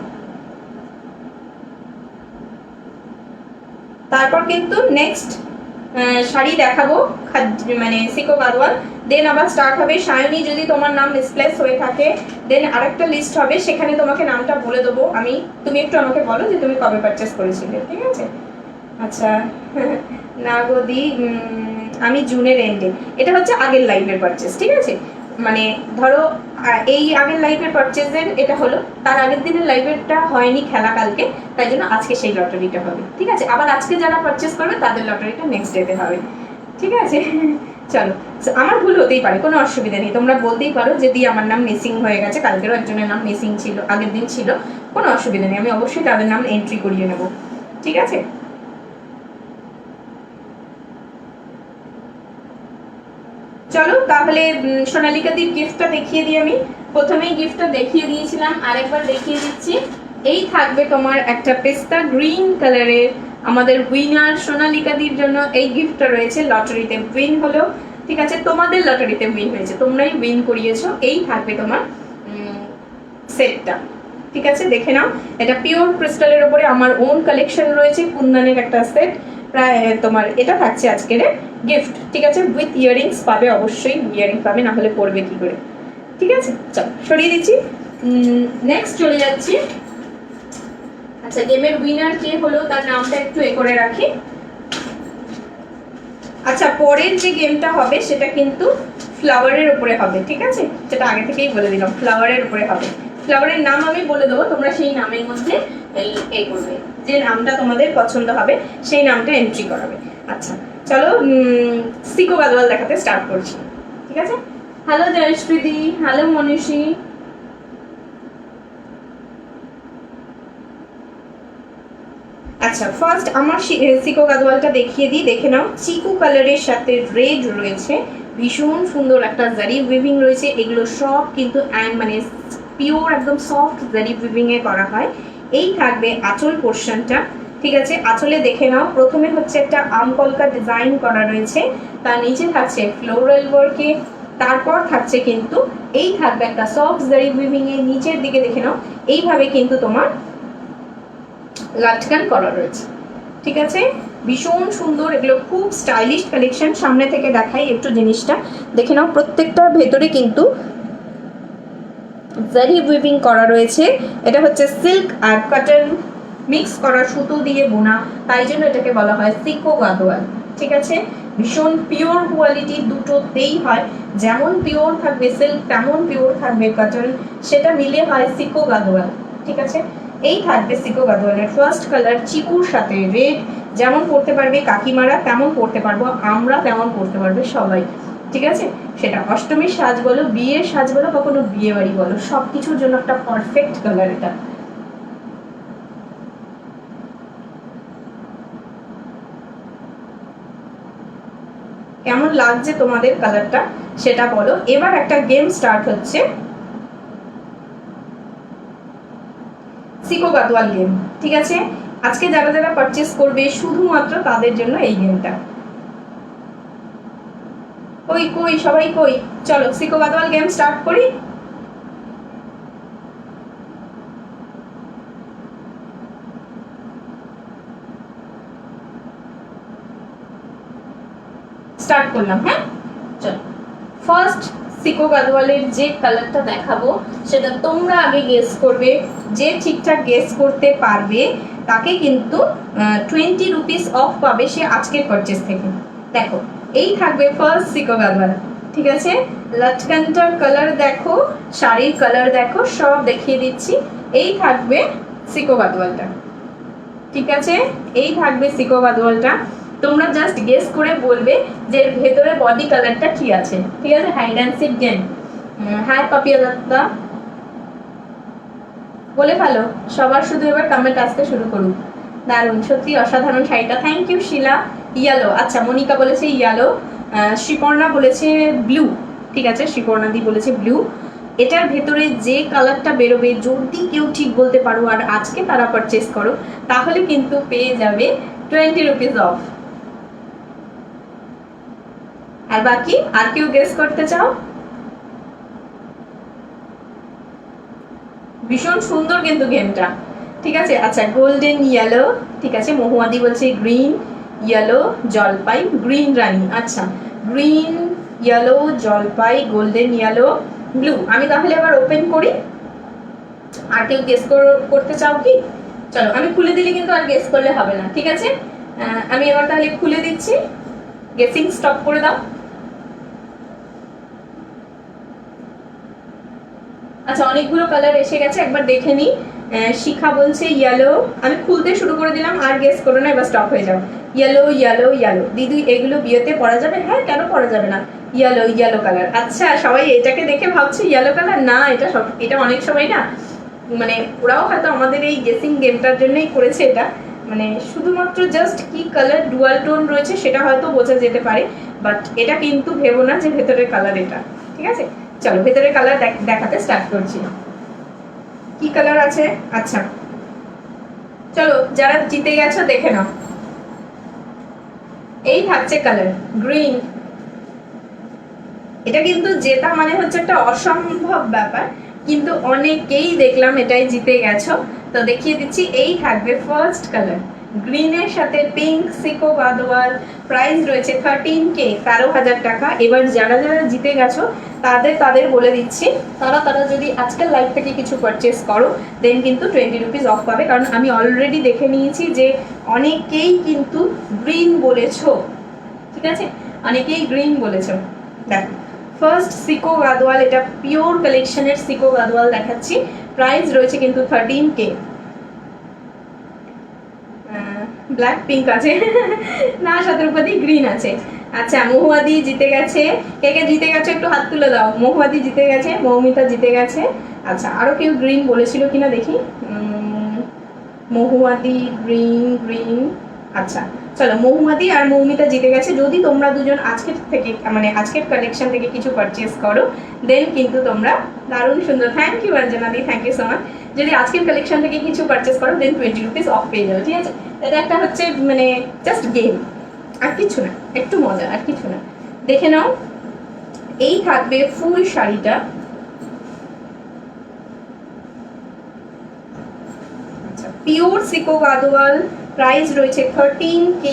তারপর কিন্তু নেক্সট শাড়ি দেখাবো মানে সিকো গাদওয়াল, দেন আবার স্টার্ট হবে। সায়নী যদি তোমার নাম মিসপ্লেস হয়ে থাকে দেন আরেকটা লিস্ট হবে, সেখানে তোমাকে নামটা বলে দেবো আমি। তুমি একটু আমাকে বলো যে তুমি কবে পারচেস করেছিলে। ঠিক আছে, আচ্ছা না গদি, আমি জুনের এন্ডে। এটা হচ্ছে আগের লাইভের পারচেস। ঠিক আছে, মানে ধরো এই আগের লাইভের পারচেজের এটা হলো, তার আগের দিনের লাইভেরটা হয়নি খেলা কালকে, তাই জন্য আজকে সেই লটারিটা হবে। ঠিক আছে, আবার আজকে যারা পারচেস করবে তাদের লটারিটা নেক্সট ডেতে হবে। ঠিক আছে, চলো। আমার ভুল হতেই পারে, কোনো অসুবিধা নেই, তোমরা বলতেই পারো যে দি আমার নাম মিসিং হয়ে গেছে, কালকেরও একজনের নাম মিসিং ছিল, আগের দিন ছিল, কোনো অসুবিধা নেই, আমি অবশ্যই তাদের নাম এন্ট্রি করিয়ে নেব। ঠিক আছে, চলো তাহলে সোনালিকাদির গিফটটা দেখিয়ে দিই। আমি প্রথমেই গিফটটা দেখিয়ে দিয়েছিলাম, আরেকবার দেখিয়ে দিচ্ছি। এই থাকবে তোমার একটা পেস্তা গ্রিন কালারের আমাদের উইনার সোনালিকাদির জন্য এই গিফটটা রয়েছে। লটারিতে উইন হলো, ঠিক আছে, তোমাদের লটারিতে উইন হয়েছে, তোমরাই উইন করিয়েছো। এই থাকবে তোমার সেটটা। ঠিক আছে, দেখে নাও, এটা পিওর ক্রিস্টালের উপরে আমার ওন কালেকশন রয়েছে, কুন্দনের একটা সেট, প্রায় তোমার এটা থাকছে আজকের গিফট। ঠিক আছে, উইথ ইয়ারিংস পাবে, অবশ্যই ইয়ারিং পাবে, না হলে পরবে কি করে। ঠিক আছে, চল সরিয়ে দিচ্ছি, নেক্সট চলে যাচ্ছি। আচ্ছা, গেমের উইনার কে হলো তার নামটা একটু এ করে রাখি। আচ্ছা, পরের যে গেমটা হবে সেটা কিন্তু ফ্লাওয়ারের উপরে হবে। ঠিক আছে, সেটা আগে থেকেই বলে দিলাম, ফ্লাওয়ারের উপরে হবে। ফ্লাওয়ারের নাম আমি বলে দেবো, তোমরা সেই নামের মধ্যে এই করবে, যে নামটা তোমাদের পছন্দ হবে সেই নামটা এন্ট্রি করাবে। আচ্ছা চলো, সিকো গাদওয়াল দেখাতে স্টার্ট করছি। ঠিক আছে, হ্যালো জয়শ্রীদি, হ্যালো মনীষী। আচ্ছা, ফার্স্ট আমার সিকো গাদওয়ালটা দেখিয়ে দিই, দেখে নাও। চিকু কালারের সাথে রেড রয়েছে, ভীষণ সুন্দর একটা জারি উইভিং রয়েছে। এগুলো সব কিন্তু মানে পিওর একদম সফট জারি উইভিং এ করা হয়। এই থাকবে আঁচল পোর্শনটা। ঠিক আছে, আঁচলে দেখে নাও, প্রথমে হচ্ছে একটা আমকলকা ডিজাইন করা রয়েছে, তার নিচে থাকছে ফ্লোরাল ওয়ার্কে, তারপর থাকছে কিন্তু এই থাকবে একটা সফট জারি উইভিং এর নিচের দিকে দেখে নাও, এইভাবে কিন্তু তোমার লাটকান করা রয়েছে। ঠিক আছে, ভীষণ সুন্দর, এগুলো খুব স্টাইলিশ কালেকশন। সামনে থেকে দেখাই একটু জিনিসটা, দেখে নাও, প্রত্যেকটার ভেতরে কিন্তু জারি উইভিং করা রয়েছে। এটা হচ্ছে সিল্ক আর কটন মিক্স করা সুতো দিয়ে বোনা, তাই জন্য এটাকে বলা হয় সিকো গাদওয়াল। ঠিক আছে, ভীষণ পিওর কোয়ালিটি, দুটোতেই হয়, যেমন পিওর থাকবে সিল্ক তেমন পিওর থাকবে কটন, সেটা মিলে হয় সিকো গাদোয়াল। ঠিক আছে, এই থাকবে সিকো গাদোয়ালের ফার্স্ট কালার চিকুর সাথে রেড, যেমন পরতে পারবে কাকিমারা তেমন পরতে পারবো আমরা, তেমন পরতে পারবে সবাই। ঠিক আছে, সেটা অষ্টমীর সাজ বলো, বিয়ের সাজ বলো, বা কোনো বিয়ে বাড়ি বলো, সব কিছুর জন্য একটা পারফেক্ট কালার এটা। কেমন লাগছে তোমাদের কালারটা সেটা বলো। এবার একটা গেম স্টার্ট হচ্ছে, সিকো গাদোয়াল গেম। ঠিক আছে, আজকে যারা যারা পারচেস করবে শুধুমাত্র তাদের জন্য এই গেমটা। কই কই সবাই কই, চলো সিকো গাদোয়াল গেম স্টার্ট করি। স্টার্ট করলাম, হ্যাঁ চলো। ফার্স্ট সিকো গাদোয়ালের যে কালারটা দেখাবো সেটা তোমরা আগে গেস করবে, যে ঠিকঠাক গেস করতে পারবে তাকে কিন্তু 20 রুপিস অফ পাবে সে আজকের পারচেস থেকে। দেখো এই থাকবে ফার্স্ট সিকো গাদোয়াল। ঠিক আছে, লটকানটার কালার দেখো, শাড়ির কালার দেখো, সব দেখিয়ে দিচ্ছি। এই থাকবে সিকো গাদোয়ালটা। ঠিক আছে, এই থাকবে সিকো গাদোয়ালটা। তোমরা জাস্ট গেস করে বলবে যে ভেতরে বডি কালারটা কি আছে। ঠিক আছে, হাইড অ্যান্ড সিক গেম। হ্যাঁ পাপিয়া দত্তা বলে ফেলো, সবার শুধু এবার কমেন্ট আসতে শুরু করুক। দারুণ, সত্যি অসাধারণ শাড়িটা, থ্যাংক ইউ শিলা। ইয়েলো, আচ্ছা মনিকা বলেছে ইয়েলো, শ্রীপর্ণা বলেছে ব্লু। ঠিক আছে, শ্রীপর্ণাদি বলেছে ব্লু। এটার ভেতরে যে কালারটা বেরোবে যদি কেউ ঠিক বলতে পারো আর আজকে তারা পারচেস করো, তাহলে কিন্তু পেয়ে যাবে 20 রুপিস অফ। আর বাকি আর কেউ গেস করতে চাও? ভীষণ সুন্দর কিন্তু গেমটা। ঠিক আছে, আচ্ছা গোল্ডেন ইয়েলো। ঠিক আছে, মহুয়াদি বলছে গ্রিন ইয়েলো জলপাই, গ্রিন রানী। আচ্ছা গ্রিন ইয়েলো জলপাই গোল্ডেন ইয়েলো ব্লু। আমি তাহলে আবার ওপেন করি, আর কেউ গেস করতে চাও কি? চলো আমি খুলে দিলে কিন্তু আর গেস করলে হবে না। ঠিক আছে, আমি এবার তাহলে খুলে দিচ্ছি, গেসিং স্টপ করে দাও। আচ্ছা অনেকগুলো কালার এসে গেছে, একবার দেখে নি। শিখা বলছে ইয়েলো, আমি খুলতে শুরু করে দিলাম, আর গেস করো না, এবার স্টপ হয়ে যাও। ইয়েলো ইয়েলো ইয়েলো, দিদি এগুলো বিয়েতে পরা যাবে? হ্যাঁ কেন পরা যাবে না, ইয়েলো ইয়েলো কালার। আচ্ছা সবাই এটাকে দেখে ভাবছে ইয়েলো কালার, না এটা সব, এটা অনেক সময় না মানে ওরাও হয়তো আমাদের এই গেসিং গেমটার জন্যই করেছে এটা, মানে শুধুমাত্র জাস্ট কি কালার ডুয়াল টোন রয়েছে সেটা হয়তো বোঝা যেতে পারে, বাট এটা কিন্তু ভেবো না যে ভেতরের কালার এটা। ঠিক আছে, চলো ভেতরের কালার দেখাতে স্টার্ট করছি, কি কালার আছে। আচ্ছা চলো যারা জিতে গেছো দেখে নাও, এই থাকছে কালার গ্রিন। এটা কিন্তু জেতা মানে হচ্ছে একটা অসম্ভব ব্যাপার, কিন্তু অনেকেই দেখলাম এটাই জিতে গেছো। তো দেখিয়ে দিচ্ছি, এই থাকবে ফার্স্ট কালার গ্রিনের সাথে পিঙ্ক সিকো গাদোয়াল, প্রাইস রয়েছে 13K, 13,000 টাকা। এবার যারা যারা জিতে গেছো তাদের বলে দিচ্ছি, তারা যদি আজকের লাইভ থেকে কিছু পারচেস করো দেন কিন্তু 20 রুপিস অফ পাবে, কারণ আমি অলরেডি দেখে নিয়েছি যে অনেকেই কিন্তু গ্রিন বলেছো। ঠিক আছে, অনেকেই গ্রিন বলেছো। দেখো ফার্স্ট সিকো গাদোয়াল, এটা পিওর কালেকশনের সিকো গাদোয়াল দেখাচ্ছি, প্রাইস রয়েছে কিন্তু 13K। ব্ল্যাক পিঙ্ক আছে না, শতরূপতি গ্রিন আছে। আচ্ছা মহুয়াদি জিতে গেছে, কে কে জিতে গেছে একটু হাত তুলে দাও। মহুয়াদি জিতে গেছে, মৌমিতা জিতে গেছে। আচ্ছা আরো কেউ গ্রিন বলেছিল কিনা দেখি, মহুয়াদি গ্রিন গ্রিন। আচ্ছা চলো মহুয়াদি আর মৌমিতা জিতে গেছে। যদি তোমরা দুজন আজকের থেকে মানে আজকের কালেকশন থেকে কিছু পারচেস করো দেন কিন্তু তোমরা, দারুণ সুন্দর, thank you অঞ্জনাদি, thank you so much. যদি আজকের কালেকশন থেকে কিছু পারচেস করো দেন 20 রুপিস অফ পেয়ে যাবে। ঠিক আছে, এটা একটা হচ্ছে মানে জাস্ট গেম, আর কিছু না, একটু মজা, আর কিছু না। দেখে নাও, এই থাকবে ফুল শাড়িটা। আচ্ছা পিওর সিকো গাদোয়াল, প্রাইস রয়েছে 13K।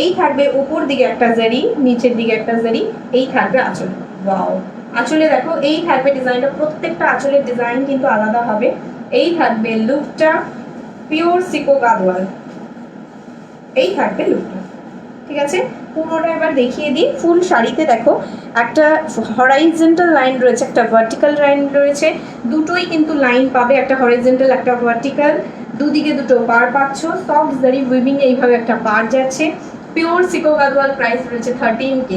এই থাকবে উপর দিকে একটা জারি, নিচের দিকে একটা জারি, এই থাকবে আঁচল। ওয়াও, আঁচলে দেখো এই থাকবে ডিজাইনটা, প্রত্যেকটা আঁচলের ডিজাইন কিন্তু আলাদা হবে। এই থাকবে লুকটা, পিওর সিকো গাদোয়াল, এই থাকবে লুকটা। ঠিক আছে, পুরোটা এবার দেখিয়ে দিই। ফুল শাড়িতে দেখো একটা হরাইজন্টাল লাইন রয়েছে, একটা ভার্টিক্যাল লাইন রয়েছে, দুটোই কিন্তু লাইন পাবে, একটা হরাইজন্টাল একটা ভার্টিক্যাল, দুদিকে দুটো পার পাচ্ছ। সফট জারি উইভিং এইভাবে একটা পার যাচ্ছে। পিওর সিকো গাদওয়াল, প্রাইস রয়েছে 13K।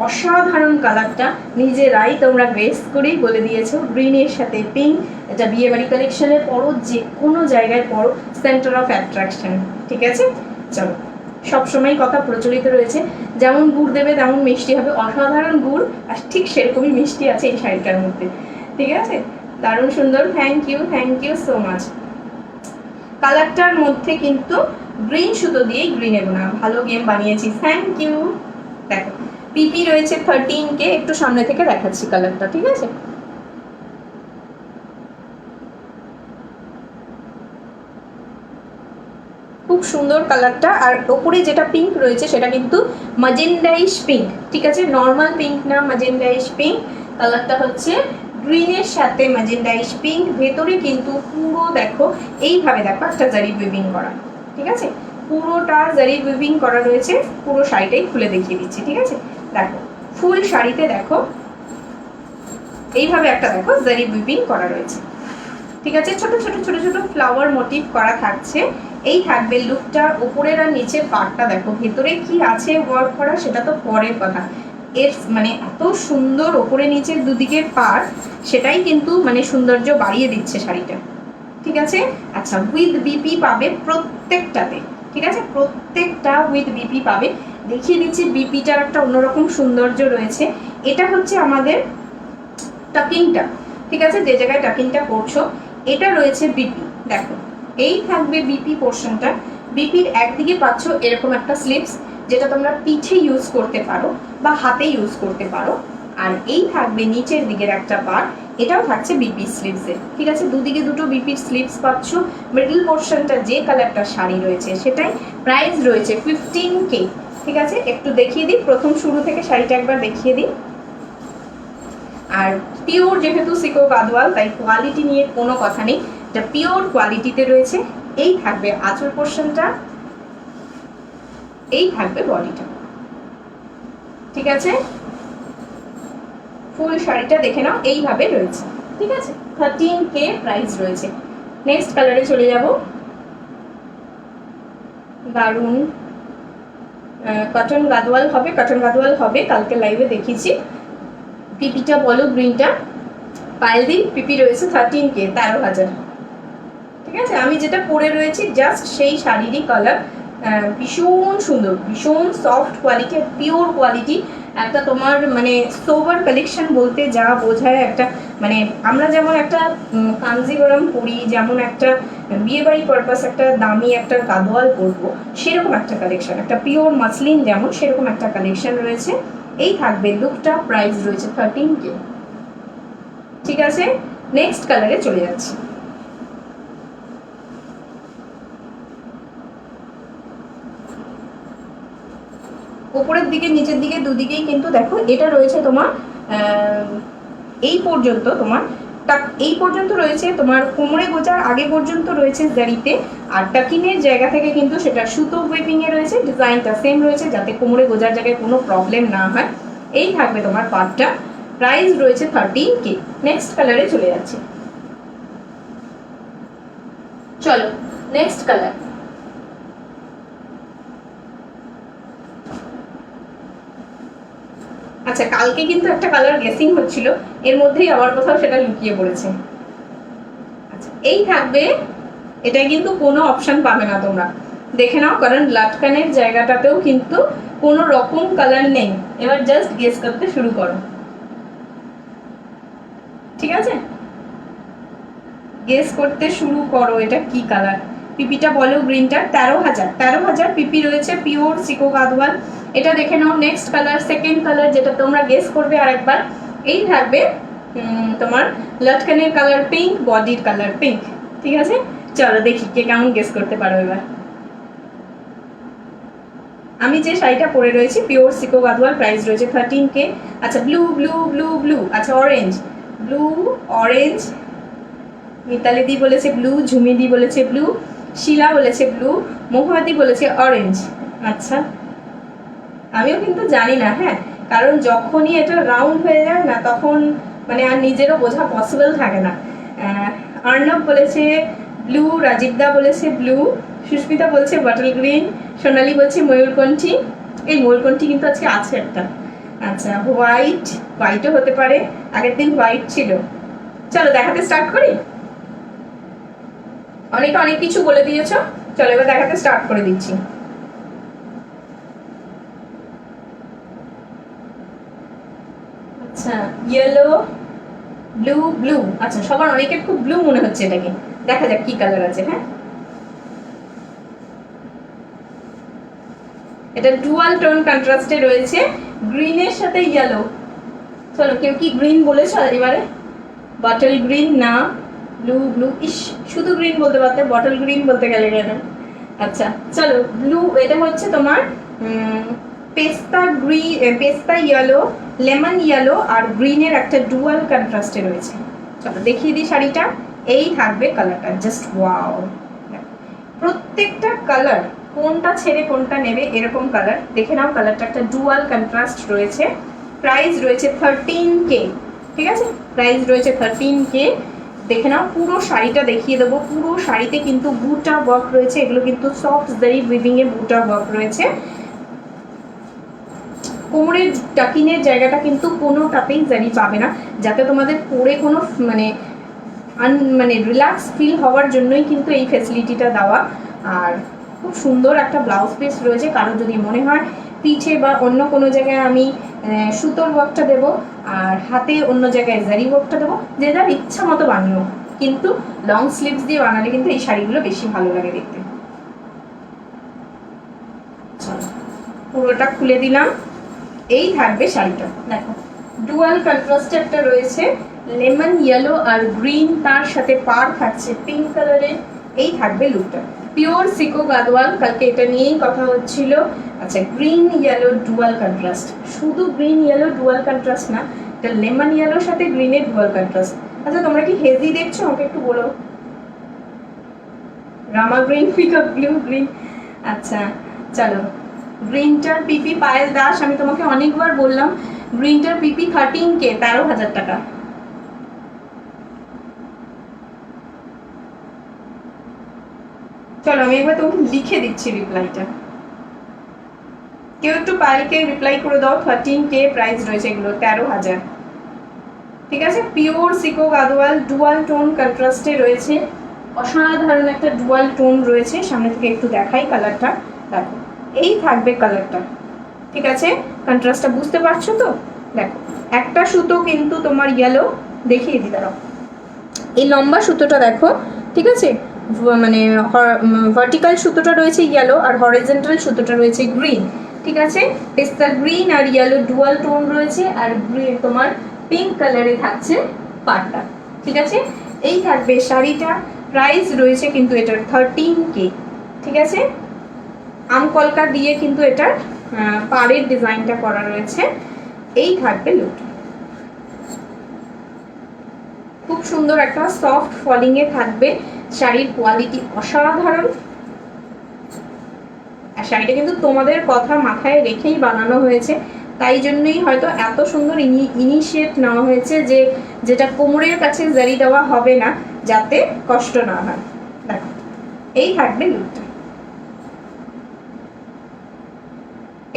অসাধারণ কালারটা, নিজেরাই তোমরা গ্রেস করেই বলে দিয়েছো, গ্রিনের সাথে পিঙ্ক। এটা বিয়ে বাড়ি কালেকশনে পরো, যে কোনো জায়গায় পরো, সেন্টার অফ অ্যাট্রাকশন। ঠিক আছে, চলো। সবসময় কথা প্রচলিত রয়েছে, যেমন গুড় দেবে তেমন মিষ্টি হবে, অসাধারণ গুড় আর ঠিক সেরকমই মিষ্টি আছে এই শাড়িটার মধ্যে। ঠিক আছে, দারুণ সুন্দর। Thank you so much. কালারটার মধ্যে কিন্তু গ্রিন সুতো দিয়েই গ্রিনে বোনা, ভালো গেম বানিয়েছি, থ্যাংক ইউ। দেখো পিপি রয়েছে 13K, একটু সামনে থেকে দেখাচ্ছি কালারটা। ঠিক আছে, খুব সুন্দর কালারটা। আর ওপরে যেটা পিঙ্ক রয়েছে সেটা কিন্তু ম্যাজেন্ডাইশ পিঙ্ক। ঠিক আছে, নর্মাল পিঙ্ক না, ম্যাজেন্ডাইশ পিঙ্ক। কালারটা হচ্ছে গ্রিনের সাথে ম্যাজেন্ডাইশ পিঙ্ক। ভেতরে কিন্তু পুরো দেখো এইভাবে, দেখো একটা জারি উইভিং করা। ঠিক আছে, পুরোটা জারি উইভিং করা রয়েছে, পুরো শাড়িটাই খুলে দেখিয়ে দিচ্ছি। ঠিক আছে, দেখো ফুল শাড়িতে দেখো এইভাবে একটা দেখো জারি উইভিং করা রয়েছে। ঠিক আছে, ছোট ছোট ছোট ছোট ফ্লাওয়ার মোটিভ করা থাকছে। এই থাকবে লুকটা, উপরের আর নিচের পার্টটা দেখো ভেতরে কি আছে ওয়ার্ক করা, সেটা তো পরের কথা। এর মানে এত সুন্দর ওপরে নিচের দুদিকের পার্ট, সেটাই কিন্তু মানে সৌন্দর্য বাড়িয়ে দিচ্ছে শাড়িটা। ঠিক আছে, আচ্ছা উইথ বিপি পাবে প্রত্যেকটাতে। ঠিক আছে, প্রত্যেকটা উইথ বিপি পাবে। দেখিয়ে দিচ্ছি, বিপিটার একটা অন্যরকম সৌন্দর্য রয়েছে। এটা হচ্ছে আমাদের টাকিংটা। ঠিক আছে, যে জায়গায় টাকিংটা করছো এটা রয়েছে বিপি। দেখো এই থাকবে বিপি পোর্শনটা। বিপির একদিকে পাচ্ছ এরকম একটা স্লিপস, যেটা তোমরা পিঠে ইউজ করতে পারো বা হাতে ইউজ করতে পারো। আর এই থাকবে নিচের দিকের একটা পার্ট, এটাও থাকছে বিপি স্লিপসে। ঠিক আছে, দুদিকে দুটো বিপির স্লিপস পাচ্ছ। মিডল পোর্শনটা যে কালারটা শাড়ি রয়েছে সেটাই, প্রাইস রয়েছে 15K। ঠিক আছে, একটু দেখিয়ে দিই, প্রথম শুরু থেকে শাড়িটা একবার দেখিয়ে দিই। আর পিওর যেহেতু সিকো গাদওয়াল, তাই কোয়ালিটি নিয়ে কোনো কথা নেই, এটা পিওর কোয়ালিটিতে রয়েছে। এই থাকবে আঁচল পোর্শনটা, এই থাকবে বডিটা। ঠিক আছে, ফুল শাড়িটা দেখে নাও, এইভাবে রয়েছে। ঠিক আছে, 13K প্রাইস রয়েছে। নেক্সট কালারে চলে যাব। দারুন কটন গাদওয়াল হবে, কটন গাদওয়াল হবে, কালকে লাইভে দেখিয়েছি। পিপিটা বলো গ্রিনটা, পায়েল দিন পিপি রয়েছে 13K, 13,000। ঠিক আছে, আমি যেটা পরে রয়েছি জাস্ট সেই শাড়িরই কালার। ভীষণ সুন্দর, ভীষণ সফট কোয়ালিটি, পিওর কোয়ালিটি। একটা তোমার মানে সোভার কালেকশন বলতে যা বোঝায়, একটা মানে আমরা যেমন একটা কাঞ্জিগরম পরি, যেমন একটা বিয়েবাড়ি পারপাস একটা দামি একটা গাদওয়াল পরবো, সেরকম একটা কালেকশন, একটা পিওর মাসলিন যেমন সেরকম একটা কালেকশন রয়েছে। এই থাকবে লুকটা, প্রাইস রয়েছে 13K। ঠিক আছে, নেক্সট কালারে চলে যাচ্ছি। উপরের দিকে নিচের দিকে দুদিকেই কিন্তু দেখো এটা রয়েছে তোমার এই পর্যন্ত, তোমার এই পর্যন্ত রয়েছে তোমার কোমরে গোজার আগে পর্যন্ত রয়েছে জারিতে। আর টাকিনের জায়গা থেকে কিন্তু সেটা সুতো উইভিং এ রয়েছে, ডিজাইনটা সেম রয়েছে, যাতে কোমরে গোজার জায়গায় কোনো প্রবলেম না হয়। এই থাকবে তোমার পার্টটা, প্রাইস রয়েছে 13K। নেক্সট কালারে চলে যাচ্ছে, চলো নেক্সট কালার। আচ্ছা, কালকে কিন্তু একটা কালার গেসিং হচ্ছিল, এর মধ্যেই আবার কোথাও সেটা লুকিয়ে পড়েছে। আচ্ছা, এই থাকবে, এটা কিন্তু কোনো অপশন পাবে না তোমরা, দেখে নাও, কারণ লাটকানের জায়গাটাতেও কিন্তু কোনো রকম কালার নেই। এবার জাস্ট গেস করতে শুরু করো। ঠিক আছে, গেস করতে শুরু করো, এটা কি কালার। পিপিটা বলো গ্রিনটা, 13,000 পিপি রয়েছে, পিওর সিকো গাদওয়াল। এটা দেখে নাও। নেক্সট কালার, সেকেন্ড কালার যেটা তোমরা গেস করবে আরেকবার। এই থাকবে তোমার লটকানের কালার পিঙ্ক, বডির কালার পিঙ্ক। ঠিক আছে, চলো দেখি কে কেমন গেস করতে পারো এবার। আমি যে শাড়িটা পরে রয়েছি পিওর সিকো গাদওয়াল, প্রাইস রয়েছে 13K। আচ্ছা, ব্লু ব্লু ব্লু ব্লু, আচ্ছা অরেঞ্জ, ব্লু অরেঞ্জ, মিতালি দি বলেছে ব্লু, ঝুমি দি বলেছে ব্লু, শিলা বলেছে ব্লু, মহুয়াদি বলেছে অরেঞ্জ। আচ্ছা, আমিও কিন্তু জানি না, হ্যাঁ, কারণ যখনই এটা রাউন্ড হয়ে যায় না তখন মানে আর নিজেরও বোঝা পসিবল থাকে না। অর্ণব বলেছে ব্লু, রাজীবদা বলেছে ব্লু, সুস্মিতা বলছে বটল গ্রিন, সোনালি বলছে ময়ূরকণ্ঠী। এই ময়ূরকণ্ঠী কিন্তু আজকে আছে একটা। আচ্ছা, হোয়াইট, হোয়াইটও হতে পারে, আগের দিন হোয়াইট ছিল। চলো দেখাতে স্টার্ট করি। অনেকে অনেক কিছু বলে দিয়েছো, চলো এবার দেখাতে স্টার্ট করে দিচ্ছি। আচ্ছা, ইয়েলো, ব্লু, ব্লু। আচ্ছা, সবার অনেকের খুব ব্লু মনে হচ্ছে এটাকে। দেখা যাক কি কালার আছে। হ্যাঁ, এটা ডুয়াল টোন কন্ট্রাস্টে রয়েছে, গ্রিনের সাথে ইয়েলো। চলো, কেউ কি গ্রিন বলেছো এবারে? বটল গ্রিন না, ব্লু, ব্লু। ইস, শুধু গ্রিন বলতে পারতে, বটল গ্রিন বলতে গেলে কেন? আচ্ছা চলো, ব্লু, এটা হচ্ছে তোমার পেস্তা গ্রিন, পেস্তা ইয়েলো, লেমন ইয়েলো আর গ্রিনের একটা ডুয়াল কন্ট্রাস্টে রয়েছে। চলো দেখিয়ে দিই শাড়িটা। এই থাকবে কালারটা, জাস্ট ওয়াও। প্রত্যেকটা কালার কোনটা ছেড়ে কোনটা নেবে এরকম কালার। দেখে নাও, কালারটা একটা ডুয়াল কন্ট্রাস্ট রয়েছে। প্রাইস রয়েছে 13K। ঠিক আছে, প্রাইস রয়েছে 13K। দেখে নাও, পুরো শাড়িটা দেখিয়ে দেবো। পুরো শাড়িতে কিন্তু বুটা ওয়ার্ক রয়েছে, এগুলো কিন্তু সফট জারি উইভিং এ বুটা ওয়ার্ক রয়েছে। কোমরের টাকিনের জায়গাটা কিন্তু কোনোটাতেই জারি পাবে না, যাতে তোমাদের পরে কোনো মানে রিল্যাক্স ফিল হওয়ার জন্যই কিন্তু এই ফ্যাসিলিটিটা দেওয়া। আর খুব সুন্দর একটা ব্লাউজ পিস রয়েছে। কারো যদি মনে হয় পিঠে বা অন্য কোনো জায়গায় আমি সুতোর ওয়ার্কটা দেবো আর হাতে অন্য জায়গায় জারি ওয়ার্কটা দেবো, যে যার ইচ্ছা মতো বানিও, কিন্তু লং স্লিভস দিয়ে বানালে কিন্তু এই শাড়িগুলো বেশি ভালো লাগে দেখতে। পুরোটা খুলে দিলাম। এই থাকবে শাড়িটা, দেখো ডুয়াল কন্ট্রাস্টে একটা রয়েছে, লেমন ইয়েলো আর গ্রিন, তার সাথে পার থাকছে পিঙ্ক কালারের। এই থাকবে লুকটা, পিওর সিকো গাদওয়াল। কালকে এটা নিয়েই কথা হচ্ছিল। আচ্ছা, গ্রিন ইয়েলো ডুয়াল কন্ট্রাস্ট, শুধু গ্রিন ইয়েলো ডুয়াল কন্ট্রাস্ট না, এটা লেমন ইয়েলোর সাথে গ্রিনের ডুয়াল কন্ট্রাস্ট। আচ্ছা, তোমরা কি হেজি দেখছো? আমাকে একটু বলো। রামা গ্রিন, পিকআপ ব্লু, গ্রিন। আচ্ছা চলো, গ্রিনটার পিপি পায়েল দাস, আমি তোমাকে অনেকবার বললাম গ্রিনটার পিপি 13K, 13,000 টাকা। চলো আমি একবার তোমাকে লিখে দিচ্ছি রিপ্লাইটা। কেউ একটু পায়েলকে রিপ্লাই করে দাও। 13K প্রাইস রয়েছে এগুলো, 13,000। ঠিক আছে, পিওর সিকো গাদওয়াল ডুয়াল টোন কন্ট্রাস্টে রয়েছে। অসাধারণ একটা ডুয়াল টোন রয়েছে। সামনে থেকে একটু দেখাই কালারটা, দেখো এই থাকবে কালারটা। ঠিক আছে, কন্ট্রাস্টটা বুঝতে পারছো তো? দেখো, একটা সুতো কিন্তু তোমার ইয়েলো, দেখিয়ে দিই দাঁড়াও। এই লম্বা সুতোটা দেখো, ঠিক আছে, মানে ভার্টিক্যাল সুতোটা রয়েছে ইয়েলো আর হরিজন্টাল সুতোটা রয়েছে গ্রিন। ঠিক আছে, পেস্তা গ্রিন আর ইয়েলো ডুয়াল টোন রয়েছে, আর গ্রিন তোমার পিঙ্ক কালারে থাকছে পাটটা। ঠিক আছে, এই থাকবে শাড়িটা। প্রাইস রয়েছে কিন্তু এটার 13K। ঠিক আছে, আমকলকা দিয়ে কিন্তু এটার পাড়ের ডিজাইনটা করা রয়েছে। এই থাকবে লুকটা, খুব সুন্দর একটা সফট ফলিং এ থাকবে। শাড়ির কোয়ালিটি অসাধারণ। আর শাড়িটা কিন্তু তোমাদের কথা মাথায় রেখেই বানানো হয়েছে, তাই জন্যই হয়তো এত সুন্দর ইনিশিয়েট নেওয়া হয়েছে যে যেটা কোমরের কাছে জারি দেওয়া হবে না, যাতে কষ্ট না হয়। দেখো, এই থাকবে লুকটা,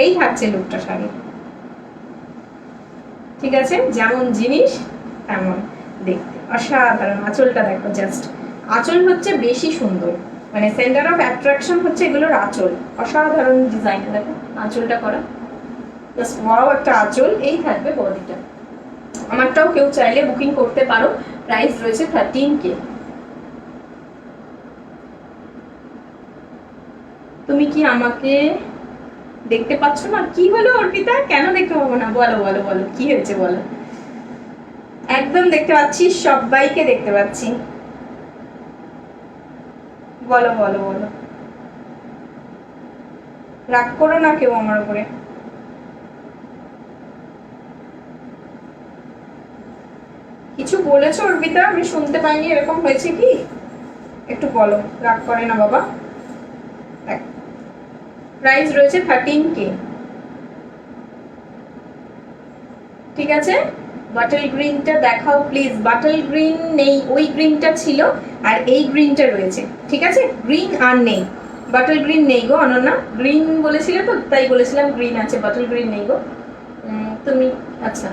এই থাকছে লুকটা শাড়ি। ঠিক আছে, যেমন জিনিস তেমন দেখতে, অসাধারণ। আঁচলটা দেখো, জাস্ট আঁচল হচ্ছে বেশি সুন্দর, মানে সেন্টার অফ অ্যাট্রাকশন হচ্ছে এগুলোর আঁচল। অসাধারণ ডিজাইন, দেখো আঁচলটা করা, জাস্ট ওয়াও একটা আঁচল। এই থাকবে বডিটা। আমারটাও কেউ চাইলে বুকিং করতে পারো। প্রাইস রয়েছে 13K। তুমি কি আমাকে দেখতে পাচ্ছ না? কি হলো অর্পিতা, কেন দেখতে পাবো না? বলো বলো বলো, কি হয়েছে বলো। একদম দেখতে পাচ্ছি, সবাইকে দেখতে পাচ্ছি। বলো বলো বলো, রাগ করো না কেউ আমার উপরে। কিছু বলেছো অর্পিতা, আমি শুনতে পাইনি, এরকম হয়েছে কি? একটু বলো, রাগ করে না বাবা। প্রাইস রয়েছে 13K। ঠিক আছে, বাটল গ্রিনটা দেখাও প্লিজ। বাটল গ্রিন নেই, ওই গ্রিনটা ছিল আর এই গ্রিনটা রয়েছে। ঠিক আছে, গ্রিন আর নেই, বাটল গ্রিন নেই গো অনন্যা। গ্রিন বলেছিলে তো, তাই বলেছিলাম গ্রিন আছে, বাটল গ্রিন নেই গো। তুমি আচ্ছা,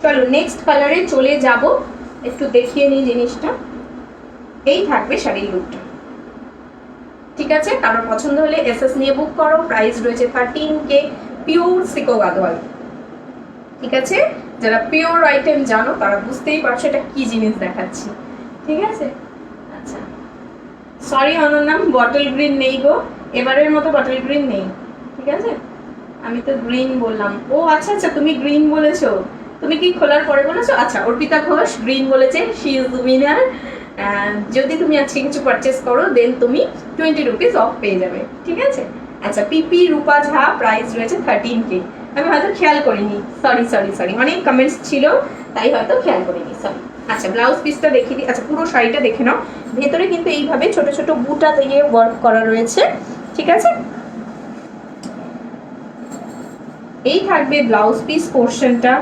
চলো নেক্সট কালারে চলে যাব, একটু দেখিয়ে নিই জিনিসটা। এই থাকবে শাড়ির লুকটা। ঠিক আছে, কারোর পছন্দ হলে এসএস নিয়ে বুক করো। প্রাইস রয়েছে 13K, পিওর সিকো গাদোয়াল। ঠিক আছে, যারা পিওর আইটেম জানো তারা বুঝতেই পারছো এটা কি জিনিস দেখাচ্ছি। ঠিক আছে, আচ্ছা সরি অনন্যা, বটল গ্রিন নেই গো, এবারের মতো বটল গ্রিন নেই। ঠিক আছে, আমি তো গ্রিন বললাম। ও আচ্ছা আচ্ছা, তুমি গ্রিন বলেছো, তুমি কি খোলার পরে বলেছো? আচ্ছা, অর্পিতা ঘোষ গ্রিন বলেছে, শি ইজ উইনার। যদি তুমি আজকে কিছু পারচেস করো দেন তুমি 20 রুপিস অফ পেয়ে যাবে। ঠিক আছে, আচ্ছা পিপি রূপা ঝা, প্রাইস রয়েছে 13K। আমি হয়তো খেয়াল করিনি, সরি সরি সরি, অনেক কমেন্টস ছিল তাই হয়তো খেয়াল করিনি, সরি। আচ্ছা ব্লাউজ পিসটা দেখিয়ে দিই। আচ্ছা পুরো শাড়িটা দেখে নাও, ভেতরে কিন্তু এইভাবে ছোট ছোট বুটা দিয়ে ওয়ার্ক করা রয়েছে। ঠিক আছে, এই থাকবে ব্লাউজ পিস পোর্শনটা।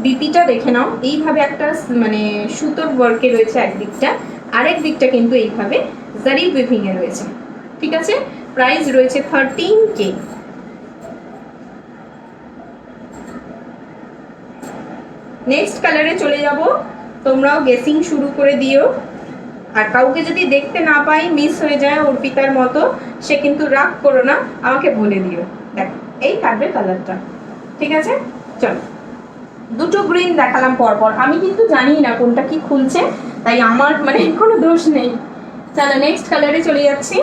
বিপিটা দেখে নাও, এইভাবে একটা মানে সুতোর ওয়ার্কে রয়েছে একদিকটা, আরেক দিকটা কিন্তু এইভাবে জারি উইভিং এ রয়েছে। ঠিক আছে, প্রাইস রয়েছে 13K। নেক্সট কালারে চলে যাব, তোমরাও গেসিং শুরু করে দিও। আর কাউকে যদি দেখতে না পাই, মিস হয়ে যায় অর্পিতার মতো, সে কিন্তু রাগ করো না, আমাকে বলে দিও। দেখো এই থাকবে কালারটা। ঠিক আছে, চলো দুটো গ্রিন দেখালাম পরপর, আমি কিন্তু জানি না কোনটা কি খুলছে, তাই আমার মানে কোনো দোষ নেই। চলো নেক্সট কালারে চলে যাচ্ছি।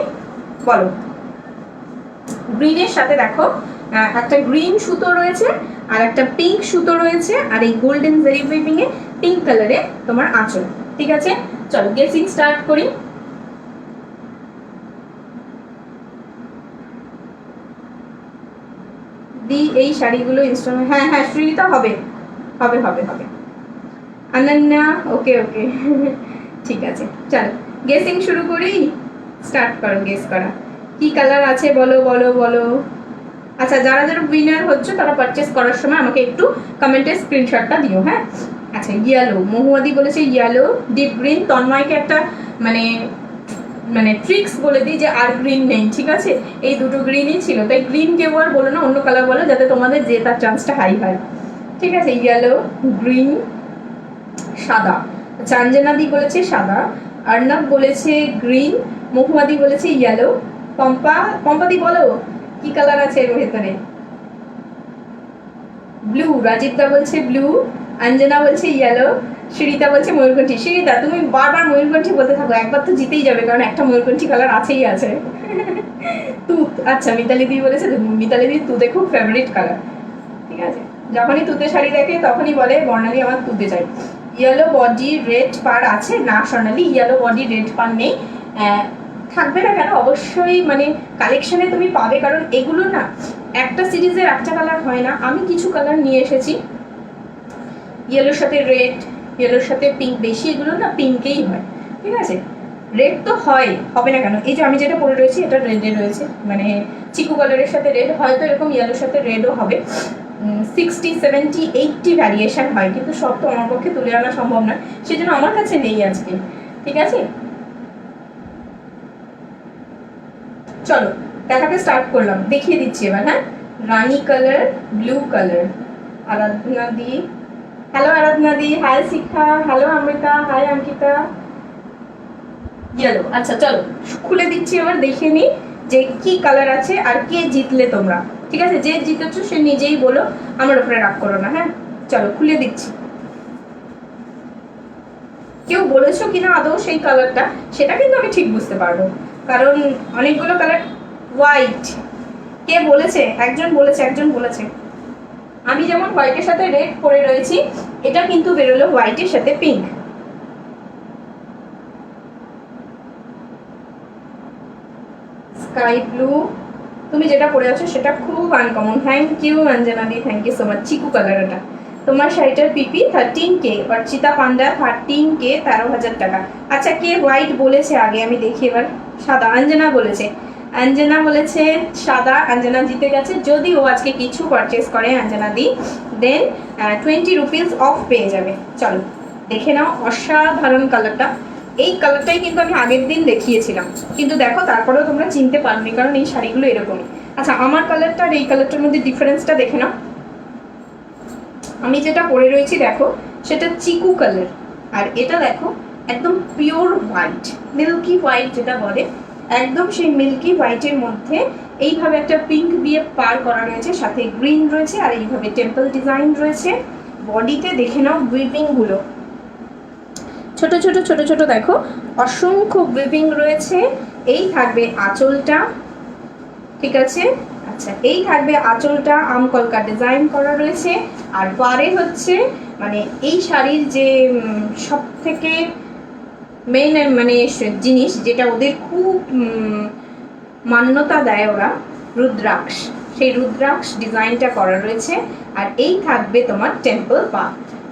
বলো, গ্রিনের সাথে দেখো একটা গ্রিন সুতো রয়েছে আর একটা পিঙ্ক সুতো রয়েছে, আর এই গোল্ডেন জারি উইভিং এ পিঙ্ক কালারে তোমার আঁচল। ঠিক আছে, চলো গেসিং স্টার্ট করি। দি এই শাড়িগুলো ইনস্টল, হ্যাঁ হ্যাঁ শ্রীতা হবে হবে হবে হবে। অনন্যা ওকে ওকে ঠিক আছে, চলো গেসিং শুরু করি। স্টার্ট করো গেস করা, কি কালার আছে বলো বলো বলো। আচ্ছা যারা যারা উইনার হচ্ছে তারা পারচেস করার সময় আমাকে একটু কমেন্টে স্ক্রিনশটটা দিও। হ্যাঁ, আচ্ছা ইয়েলো, মহুয়াদি বলেছে ইয়েলো। ডিপ গ্রিন, তন্ময়কে একটা মানে মানে ট্রিক্স বলে দিই যে আর গ্রিন নেই। ঠিক আছে, এই দুটো গ্রিনই ছিল, তাই গ্রিন কেউ আর বলো না, অন্য কালার বলো যাতে তোমাদের জেতার চান্সটা হাই হয়। ঠিক আছে, ইয়েলো, গ্রিন, সাদা। চাঞ্জনাদি বলেছে সাদা, অর্ণব বলেছে গ্রিন, মহুয়াদি বলেছে ইয়েলো। পম্পাদি বলো কি কালার আছে এর ভেতরে? ব্লু, রাজীবদা বলছে ব্লু, অঞ্জনা বলছে ইয়েলো, শ্রীতা বলছে ময়ূরকণ্ঠী। শ্রীতা তুমি বারবার ময়ূরকণ্ঠী বলতে থাকো, একবার তো জিতেই যাবে, কারণ একটা ময়ূরকণ্ঠী কালার আছেই আছে। তুত, আচ্ছা মিতালি দি বলেছে, মিতালি দি তুতে খুব ফেভারিট কালার। ঠিক আছে, যখনই তুতে শাড়ি দেখে তখনই বলে বর্ণালী আমার তুতে চাই। ইয়েলো বডি রেড পার আছে না স্বর্ণালী, ইয়েলো বডি রেড পার নেই। থাকবে না কেন, অবশ্যই মানে কালেকশনে তুমি পাবে, কারণ এগুলো না একটা সিরিজের একটা কালার হয় না। আমি কিছু কালার নিয়ে এসেছি, ইয়েলোর সাথে রেড, ইয়েলোর সাথে পিঙ্ক, বেশি এগুলো না পিঙ্কেই হয়। ঠিক আছে, রেড তো হয়, হবে না কেন। এই যে আমি যেটা পরে রয়েছি এটা রেডে রয়েছে, মানে চিকু কালারের সাথে রেড, হয়তো এরকম ইয়েলোর সাথে রেডও হবে। 60, 70, 80 ভ্যারিয়েশন হয়, কিন্তু সব তো আমার পক্ষে তুলে আনা সম্ভব নয়, সেজন্য আমার কাছে নেই আজকে। ঠিক আছে, চলো দেখাতে স্টার্ট করলাম, দেখিয়ে দিচ্ছি এবার। হ্যাঁ, রানী কালার, ব্লু কালার, আরাধনা di, hello Aradhana di, hi Shikha, hello Amrita, hi Ankita. Yellow, আচ্ছা চলো খুলে দিচ্ছি এবার, দেখিয়ে নিই যে কি কালার আছে আর কে জিতলে তোমরা। ঠিক আছে, যে জিতেছো সে নিজেই বলো, আমার উপরে রাগ করো না। হ্যাঁ, চলো খুলে দিচ্ছি। কেউ বলেছো কিনা আদৌ সেই কালারটা, সেটা কিন্তু আমি ঠিক বুঝতে পারবো, কারণ অনেকগুলো কালার। হোয়াইট, কে বলেছে? একজন বলেছে, একজন বলেছে। আমি যেমন হোয়াইটের সাথে রেড পরে রয়েছি, এটা কিন্তু বেরোলো হোয়াইটের সাথে পিঙ্ক। স্কাই ব্লু, তুমি যেটা পরে আছো সেটা খুব আনকমন। থ্যাংক ইউ অঞ্জনা দি, থ্যাংক ইউ সো মাচ। চিকু কালার এটা। তোমার শাড়িটার পিপি 13K, অর্চিতা পান্ডা 13K, 13,000 টাকা। আচ্ছা কে হোয়াইট বলেছে আগে আমি দেখি এবার। সাদা, অঞ্জনা বলেছে। অঞ্জনা বলেছে সাদা, অঞ্জনা জিতে গেছে। যদি ও আজকে কিছু পারচেস করে অঞ্জনা দি, দেন 20 রুপিস অফ পেয়ে যাবে। চলো দেখে নাও অসাধারণ কালারটা। এই কালারটাই কিন্তু আমি আগের দিন দেখিয়েছিলাম, কিন্তু দেখো তারপরেও তোমরা চিনতে পারোনি, কারণ এই শাড়িগুলো এরকমই। আচ্ছা, আমার কালারটা আর এই কালারটার মধ্যে ডিফারেন্সটা দেখে নাও। আমি যেটা পরে রয়েছি দেখো, সেটা চিকু কালার, আর এটা দেখো একদম পিওর হোয়াইট, মিল্কি হোয়াইট যেটা বলে, একদম সেই মিল্কি হোয়াইটের মধ্যে এইভাবে একটা পিঙ্ক দিয়ে পার করা রয়েছে, সাথে গ্রিন রয়েছে, আর এইভাবে টেম্পল ডিজাইন রয়েছে। বডিতে দেখে নাও উইভিং গুলো, ছোট ছোট ছোট ছোট দেখো অসংখ্য উইভিং রয়েছে। এই থাকবে আঁচলটা, ঠিক আছে। আচ্ছা, এই থাকবে আঁচলটা, আমকলকা ডিজাইন করা রয়েছে। আর পারে হচ্ছে মানে এই শাড়ির যে সব থেকে মেইন মানে জিনিস যেটা ওদের খুব মান্যতা দেয় ওরা, রুদ্রাক্ষ, সেই রুদ্রাক্ষ ডিজাইনটা করা রয়েছে। আর এই থাকবে তোমার টেম্পল পা,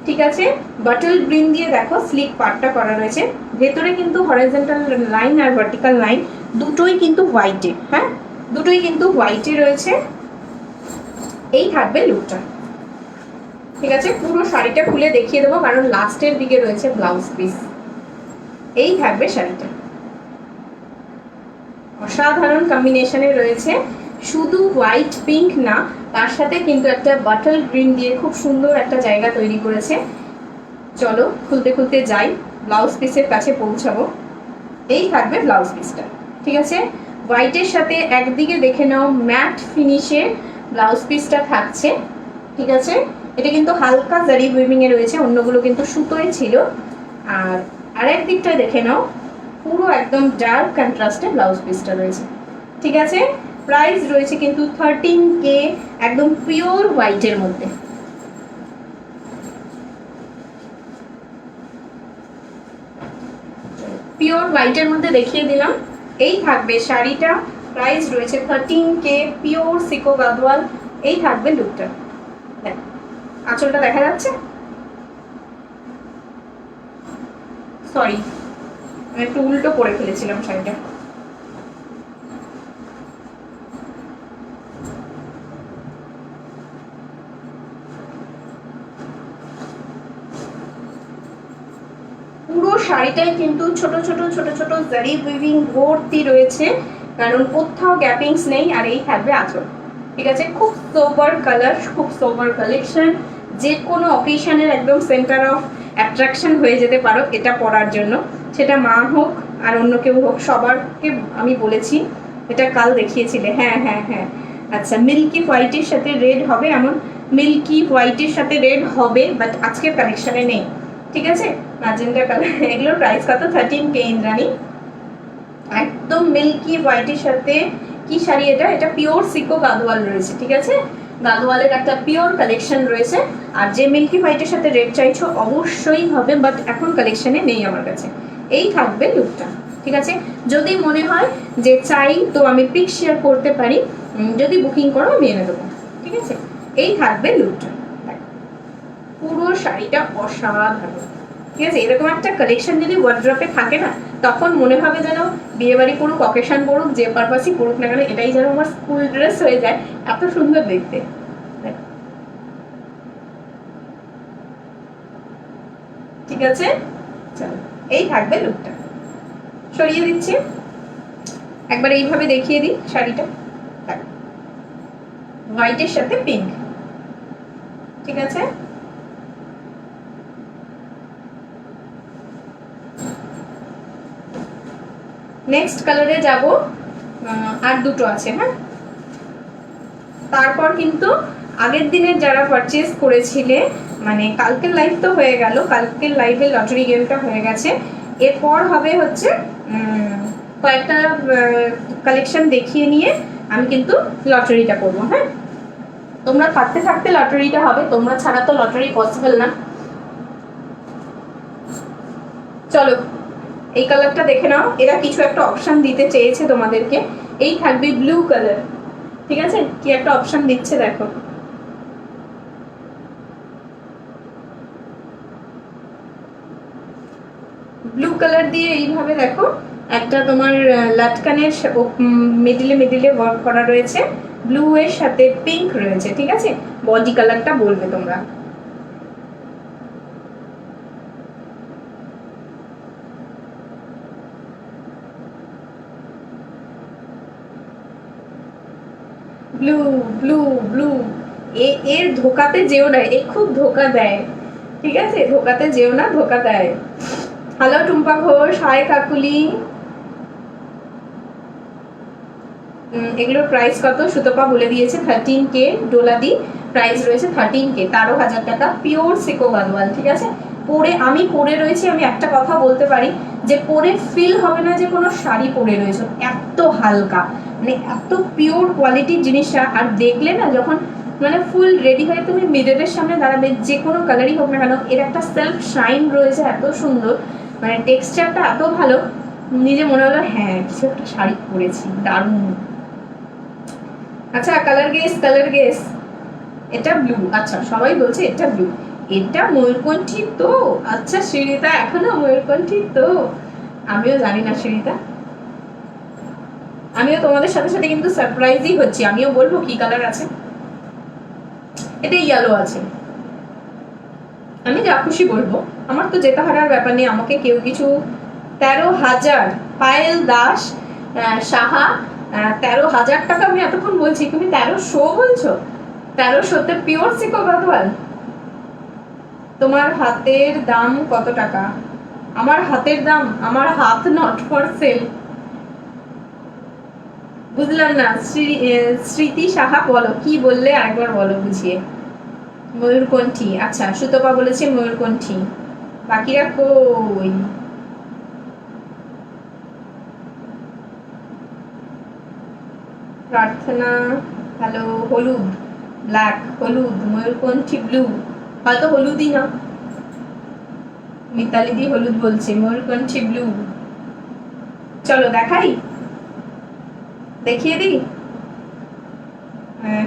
ঠিক আছে। বাটল গ্রিন দিয়ে দেখো স্লিক পার্টটা করা রয়েছে, ভেতরে কিন্তু হরিজন্টাল লাইন আর ভার্টিক্যাল লাইন দুটোই কিন্তু হোয়াইটে, হ্যাঁ দুটোই কিন্তু হোয়াইটে রয়েছে। এই থাকবে লুকটা, ঠিক আছে। পুরো শাড়িটা খুলে দেখিয়ে দেবো, কারণ লাস্টের দিকে রয়েছে ব্লাউজ পিস। এই থাকবে শাড়িটা, অসাধারণ কম্বিনেশনে রয়েছে। শুধু হোয়াইট পিঙ্ক না, তার সাথে কিন্তু একটা বাটল গ্রিন দিয়ে খুব সুন্দর একটা জায়গা তৈরি করেছে। চলো খুলতে খুলতে যাই, ব্লাউজ পিসের কাছে পৌঁছাবো। এই থাকবে ব্লাউজ পিসটা, ঠিক আছে। হোয়াইটের সাথে একদিকে দেখে নাও ম্যাট ফিনিশে ব্লাউজ পিসটা থাকছে, ঠিক আছে। এটা কিন্তু হালকা জারি উইভিং এ রয়েছে, অন্যগুলো কিন্তু সুতোয় ছিল। আর আরেক দিকটা দেখে নাও, পুরো একদম ডার্ক কন্ট্রাস্টে ব্লাউজ পিসটা রয়েছে, ঠিক আছে। প্রাইস রয়েছে কিন্তু 13K, একদম পিওর হোয়াইটের মধ্যে। পিওর হোয়াইটের মধ্যে দেখিয়ে দিলাম। এই থাকবে শাড়িটা, প্রাইস রয়েছে 13K, পিওর সিকো গাদওয়াল। এই থাকবে লুকটা, দেখ আঁচলটা দেখা যাচ্ছে, সরি আমি একটু উল্টো করে ফেলেছিলাম শাড়িটা। পুরো শাড়িটাই কিন্তু ছোট ছোট ছোট ছোট জারি উইভিং ভর্তি রয়েছে, কারণ কোথাও গ্যাপিংস নেই। আর এই থাকবে আঁচল, ঠিক আছে। খুব সোবার কালার, খুব সোবার কালেকশন, যে কোনো অকেশনের একদম সেন্টার অফ অ্যাট্রাকশন হয়ে যেতে পারো এটা পরার জন্য, সেটা মা হোক আর অন্য কেউ হোক, সবারকে আমি বলেছি। এটা কাল দেখিয়েছিলে, হ্যাঁ হ্যাঁ হ্যাঁ। আচ্ছা, মিল্কি হোয়াইটের সাথে রেড হবে, এমন মিল্কি হোয়াইটের সাথে রেড হবে, বাট আজকের কালেকশনে নেই, ঠিক আছে। ম্যাজেন্টা কালার, এগুলোর প্রাইস কত? 13K ইন্দ্রাণী। একদম মিল্কি হোয়াইটের সাথে কি শাড়ি এটা? এটা পিওর সিকো গাদওয়াল রয়েছে, ঠিক আছে। গাদওয়ালের একটা পিওর কালেকশন রয়েছে। আর যে মিল্কি হোয়াইটের সাথে রেড চাইছো অবশ্যই হবে, বাট এখন কালেকশনে নেই আমার কাছে। এই থাকবে লুকটা, ঠিক আছে। যদি মনে হয় যে চাই তো আমি পিক শেয়ার করতে পারি, যদি বুকিং করো আমি এনে দেবো, ঠিক আছে। এই থাকবে লুকটা, পুরো শাড়িটা অসাধারণ, ঠিক আছে। এরকম একটা কালেকশন যদি ওয়ার্ড্রপে থাকে না, তখন মনে হবে যেন বিয়ে বাড়ি করুক, অকেশন করুক, যে পারপাসই করুক না কেন, এটাই যেন আমার স্কুল ড্রেস হয়ে যায়, এত সুন্দর দেখতে। ঠিক আছে, চলো এই থাকবে লুকটা। সরিয়ে দিচ্ছি, একবার এইভাবে দেখিয়ে দিই শাড়িটা, হোয়াইটের সাথে পিঙ্ক, ঠিক আছে। নেক্সট কালারে যাব, আর দুটো আছে, হ্যাঁ। তারপর কিন্তু আগের দিনের যারা পারচেজ করেছিলে, মানে কালকের লাইভ তো হয়ে গেল, কালকের লাইভে লটারি গেমটা হয়ে গেছে। এরপর হবে হচ্ছে কয়েকটা কালেকশন দেখিয়ে নিয়ে আমি কিন্তু লটারিটা করবো, হ্যাঁ। তোমরা থাকতে থাকতে লটারিটা হবে, তোমরা ছাড়া তো লটারি পসিবল না। চলো এই কালারটা দেখে নাও, এরা কিছু একটা অপশন দিতে চেয়েছে তোমাদেরকে। এই থাকবে ব্লু কালার, ঠিক আছে। কি একটা অপশন দিচ্ছে দেখো, ব্লু কালার দিয়ে এইভাবে দেখো একটা তোমার লাটকানের মিডিলে মিডিলে ওয়ার্ক করা রয়েছে, ব্লু এর সাথে পিঙ্ক রয়েছে, ঠিক আছে। বডি কালারটা বলবে তোমরা। ব্লু ব্লু ব্লু, এর ধোকাতে যেও না, এ খুব ধোকা দেয়, ঠিক আছে, ধোকাতে যেও না, ধোকা দেয়। Hello Tumpa Ghosh, hi Kakuli. এগুলোর প্রাইস কত সুতপা বলে দিয়েছে, 13K ডোলাদি প্রাইস রয়েছে, 13K, 13,000 টাকা, পিওর সিকো গাদওয়াল, ঠিক আছে। পরে আমি পরে রয়েছি, আমি একটা কথা বলতে পারি যে পরে ফিল হবে না যে কোনো শাড়ি পরে রয়েছে, এত হালকা, মানে এত পিওর কোয়ালিটির জিনিসটা। আর দেখলে না যখন মানে ফুল রেডি হয়ে তুমি মিররের সামনে দাঁড়াবে, যে কোনো কালারই হোক না কেন, এর একটা সেলফ শাইন রয়েছে এত সুন্দর, মানে টেক্সচারটা এত ভালো, নিজে মনে হলো হ্যাঁ কিছু একটা শাড়ি পরেছি, দারুণ। আচ্ছা কালার গেস, কালার গেস। এটা ব্লু, আচ্ছা সবাই বলছে এটা ব্লু, এটা ময়ূরকণ্ঠী তো। আচ্ছা শ্রীতা এখনো ময়ূরকণ্ঠী তো, আমিও জানি না শ্রীতা, আমিও তোমাদের সাথে সাথে কিন্তু সারপ্রাইজই হচ্ছি, আমিও বলবো কি কালার আছে। এটা ইয়েলো আছে, আমি যা খুশি বলবো, আমার তো জেতা হারার ব্যাপার নেই, আমাকে কেউ কিছু। 13,000, পায়েল দাস সাহা, 13,000 টাকা আমি এতক্ষণ বলছি, তুমি 1300 বলছো, 1300তে পিওর সিকো গাদওয়াল। তোমার হাতের দাম কত টাকা? আমার হাতের দাম, আমার হাত নট ফর সেল। বুঝলাম না স্মৃতি সাহা, বলো কি বললে, আরেকবার বলো বুঝিয়ে। ময়ূরকণ্ঠী, আচ্ছা সুতপা বলেছে ময়ূরকণ্ঠী, বাকিরা কই? প্রার্থনা, হ্যালো, হলুদ, ব্ল্যাক, হলুদ, ময়ূরকণ্ঠী ব্লু, হয়তো হলুদই না, মিতালি দি হলুদ বলছে, ময়ূরকণ্ঠী ব্লু। চলো দেখাই, দেখিয়ে দিই।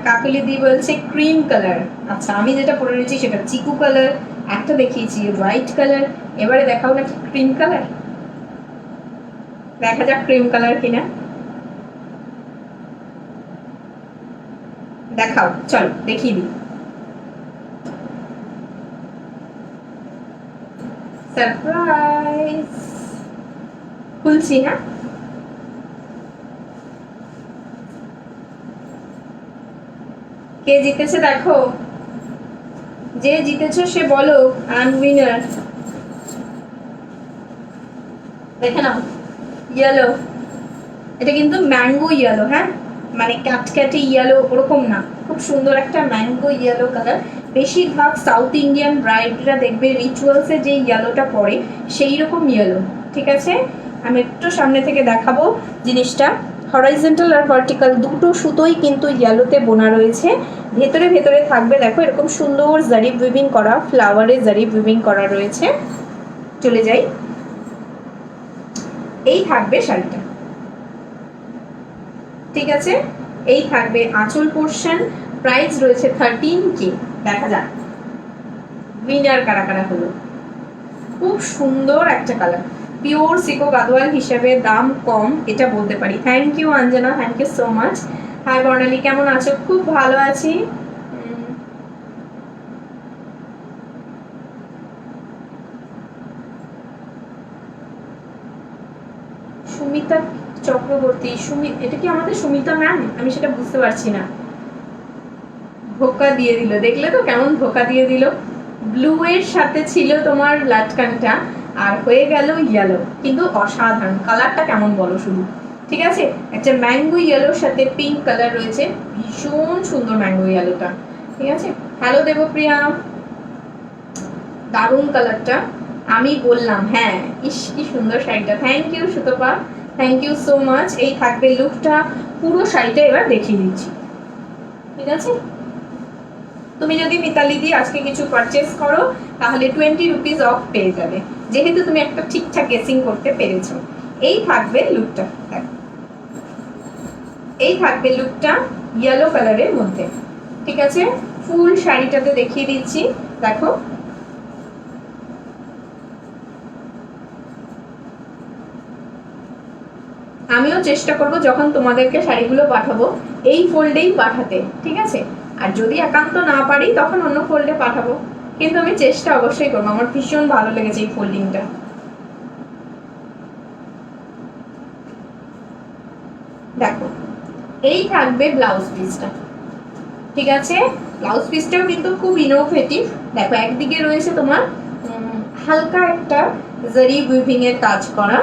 কাকুলি দি বলছে ক্রিম কালার, আচ্ছা আমি যেটা পরে রয়েছি সেটা চিকু কালার, একটা দেখিয়েছি হোয়াইট কালার, এবারে দেখাও না ক্রিম কালার, দেখা যাক ক্রিম কালার কিনা, দেখাও, চলো দেখিয়ে দিই। সারপ্রাইজ, খুলছি, হ্যাঁ। কে জিতেছে দেখো, যে জিতেছো সে বলো, আই এম উইনার। দেখে নাও, ইয়েলো, এটা কিন্তু ম্যাঙ্গো ইয়েলো, হ্যাঁ, মানে ক্যাটক্যাটি ইয়েলো ওরকম না, খুব সুন্দর একটা ম্যাঙ্গো ইয়েলো কালার। বেশিরভাগ সাউথ ইন্ডিয়ান ব্রাইডরা দেখবে রিচুয়ালসে যে ইয়েলোটা পরে সেই রকম ইয়েলো, ঠিক আছে। আমি একটু সামনে থেকে দেখাবো জিনিসটা। হরাইজন্টাল আর ভার্টিক্যাল দুটো সুতোই কিন্তু ইয়েলোতে বোনা রয়েছে, ভেতরে ভেতরে থাকবে দেখো এরকম সুন্দর জারি উইভিং করা, ফ্লাওয়ারে জারি উইভিং করা রয়েছে। চলে যাই, এই থাকবে শাড়িটা, ঠিক আছে, এই থাকবে আঁচল পোর্শন, প্রাইস রয়েছে 13K। দেখা যাক উইনার কারা কারা হলো। খুব সুন্দর একটা কালার, পিওর সিকো গাদওয়াল হিসেবে দাম কম, এটা বলতে পারি। Thank you Anjana, thank you so much. Hi Barnali, কেমন আছো? খুব ভালো আছি। সুমিতা চক্রবর্তী, এটা কি আমাদের সুমিতা ম্যাম? আমি সেটা বুঝতে পারছি না। ধোকা দিয়ে দিল, দেখলে তো কেমন ধোকা দিয়ে দিল। ব্লু এর সাথে ছিল তোমার লাটকানটা, আর হয়ে গেল ইয়েলো, কিন্তু অসাধারণ কালারটা কেমন বলো শুধু, ঠিক আছে। একটা ম্যাঙ্গো ইয়েলোর সাথে পিঙ্ক কালার রয়েছে, ভীষণ সুন্দর ম্যাঙ্গো ইয়েলোটা, ঠিক আছে। হ্যালো দেবপ্রিয়া, দারুণ কালারটা, আমি বললাম হ্যাঁ, ইস কি সুন্দর শাড়িটা। Thank you Sutapa, thank you so much. এই থাকবে লুকটা, পুরো শাড়িটা এবার দেখিয়ে দিচ্ছি, ঠিক আছে। তুমি যদি মিতালি দি আজকে কিছু পারচেস করো তাহলে 20 রুপিস অফ পেয়ে যাবে, যেহেতু তুমি একটা ঠিকঠাক গেসিং করতে পেরেছো। এই থাকবে লুকটা, এই থাকবে লুকটা ইয়েলো কালারের মধ্যে, ঠিক আছে। ফুল শাড়িটাতে দেখিয়ে দিচ্ছি, দেখো আমিও চেষ্টা করব যখন তোমাদেরকে শাড়িগুলো পাঠাবো এই ফোল্ডেই পাঠাতে, ঠিক আছে? আর যদি একান্ত না পারি তখন অন্য ফোল্ডে পাঠাবো, কিন্তু আমি চেষ্টা অবশ্যই করবো। আমার ভীষণ ভালো লেগেছে এই ফোল্ডিংটা। দেখো এই থাকবে ব্লাউজ পিসটা, ঠিক আছে? ব্লাউজ পিসটাও কিন্তু খুব ইনোভেটিভ। দেখো একদিকে রয়েছে তোমার হালকা একটা জারি উইভিং এর কাজ করা,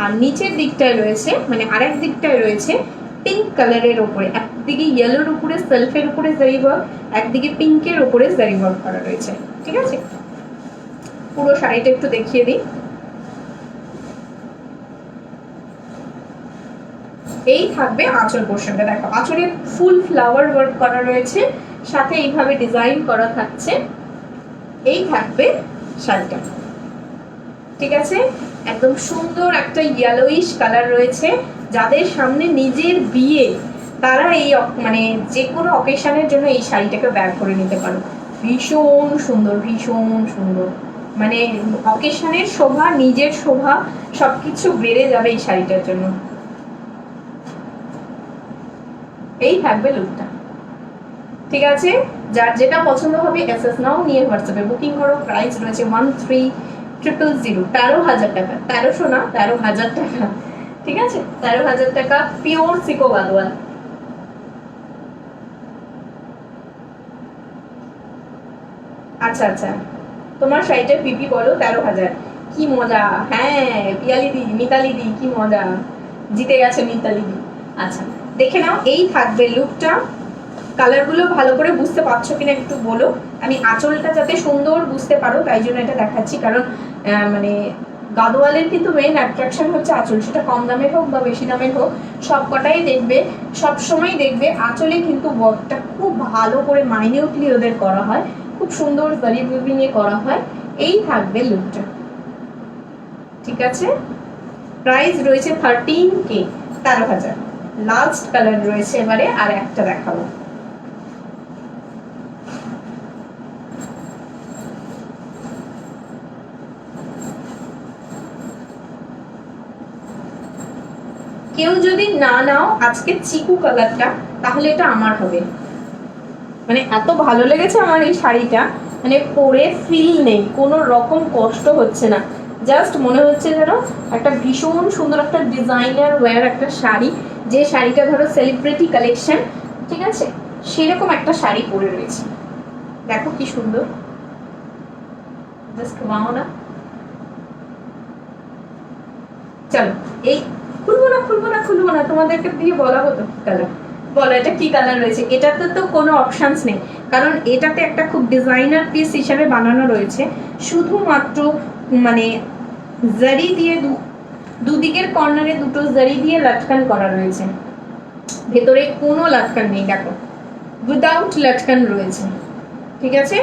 আর নিচের দিকটায় রয়েছে মানে আরেক দিকটায় রয়েছে পিঙ্ক কালারের উপরে, একদিকে ইয়েলোর উপরে সেলফের উপরে জারি ওয়ার্ক, একদিকে পিঙ্কের উপরে জারি ওয়ার্ক করা রয়েছে, ঠিক আছে? পুরো শাড়িটা একটু দেখিয়ে দিই। এই থাকবে আঁচল পোর্শনটা। দেখো আঁচলে ফুল ফ্লাওয়ার ওয়ার্ক করা রয়েছে, সাথে এইভাবে ডিজাইন করা থাকছে। এই থাকবে শাড়িটা, ঠিক আছে? একদম সুন্দর একটা ইয়েলোইশ কালার রয়েছে। যাদের সামনে নিজের বিয়ে তারা এই মানে যে কোনো অকেশনের জন্য এই শাড়িটাকে ব্যয় করে নিতে পারো। ভীষণ সুন্দর, ভীষণ সুন্দর, মানে অকেশনের শোভা, নিজের শোভা সবকিছু বেড়ে যাবে এই শাড়িটার জন্য। এই থাকবে লুকটা, ঠিক আছে? যার যেটা পছন্দ হবে এসএস নাও নিয়ে হোয়াটসঅ্যাপে বুকিং করো। প্রাইস রয়েছে 13,000, 13,000 টাকা, 1300 না 13,000 টাকা, ঠিক আছে? 13,000 টাকা পিওর সিকো গাদোয়াল। আচ্ছা আচ্ছা, তোমার শাড়িটার পিপি বলো 13,000। কি মজা! হ্যাঁ পিয়ালি দি, মিতালি দি, কি মজা, জিতে গেছে মিতালি দি। আচ্ছা দেখে নাও, এই থাকবে লুকটা। কালারগুলো ভালো করে বুঝতে পারছো কিনা একটু বলো। আমি আঁচলটা যাতে সুন্দর বুঝতে পারো তাই জন্য এটা দেখাচ্ছি, কারণ মানে গাদোয়ালের কিন্তু মেইন অ্যাট্রাকশন হচ্ছে আঁচল, সেটা কম দামের হোক বা বেশি দামের হোক, সব কটাই দেখবে, সব সময় দেখবে আঁচলে কিন্তু ওয়ার্কটা খুব ভালো করে মাইনিউটলি ওদের করা হয়, খুব সুন্দর জারি উইভিং এ করা হয়। এই থাকবে লুকটা, ঠিক আছে? প্রাইস রয়েছে 13K, 13,000। লাস্ট কালার রয়েছে এবারে, আর একটা দেখাবো। কেউ যদি না নাও আজকে চিকু কালারটা, তাহলে এটা আমার হবে। মানে এত ভালো লেগেছে আমার এই শাড়িটা, মানে পরে ফিল নেই, কোনো রকম কষ্ট হচ্ছে না, জাস্ট মনে হচ্ছে যেন একটা ভীষণ সুন্দর একটা ডিজাইনার ওয়্যার একটা শাড়ি, যে শাড়িটা ধরো সেলিব্রিটি কালেকশন, ঠিক আছে? সেরকম একটা শাড়ি পরে রয়েছে। দেখো কি সুন্দর, জাস্ট ওয়াও না? চলো এই খুলবো না খুলবো না খুলবো না, তোমাদেরকে দিয়ে বলাবো তো কালার। বলো এটা কি কালার রয়েছে? এটাতে তো কোনো অপশনস নেই, কারণ এটাতে একটা খুব ডিজাইনার পিস হিসেবে বানানো রয়েছে। শুধুমাত্র মানে জারি দিয়ে দুদিকের কর্নারে দুটো জারি দিয়ে লাটকান করা রয়েছে, ভেতরে কোনো লাটকান নেই। দেখো উইদাউট লাটকান রয়েছে, ঠিক আছে?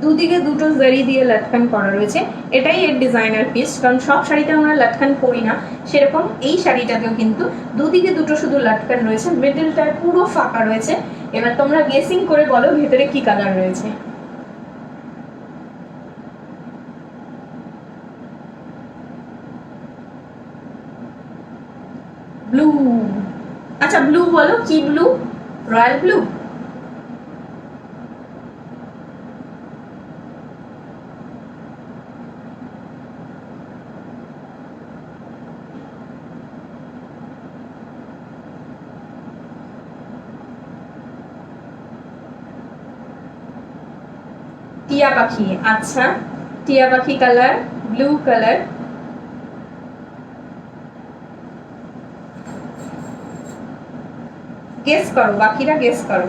দুদিকে দুটো জারি দিয়ে লাটকান করা রয়েছে, এটাই এর ডিজাইনার পিস। কারণ সব শাড়িতে আমরা লাটকান করি না, সেরকম এই শাড়িটাতেও কিন্তু দুদিকে দুটো শুধু লাটকান রয়েছে, মিডলটায় পুরো ফাঁকা রয়েছে। এবার তোমরা গেসিং করে বলো ভেতরে কি কালার রয়েছে। ব্লু। আচ্ছা ব্লু বলো, কি ব্লু? Royal blue? টিয়া পাখি, আচ্ছা টিয়া পাখি কালার, ব্লু কালার। গেস করো, বাকিরা গেস করো।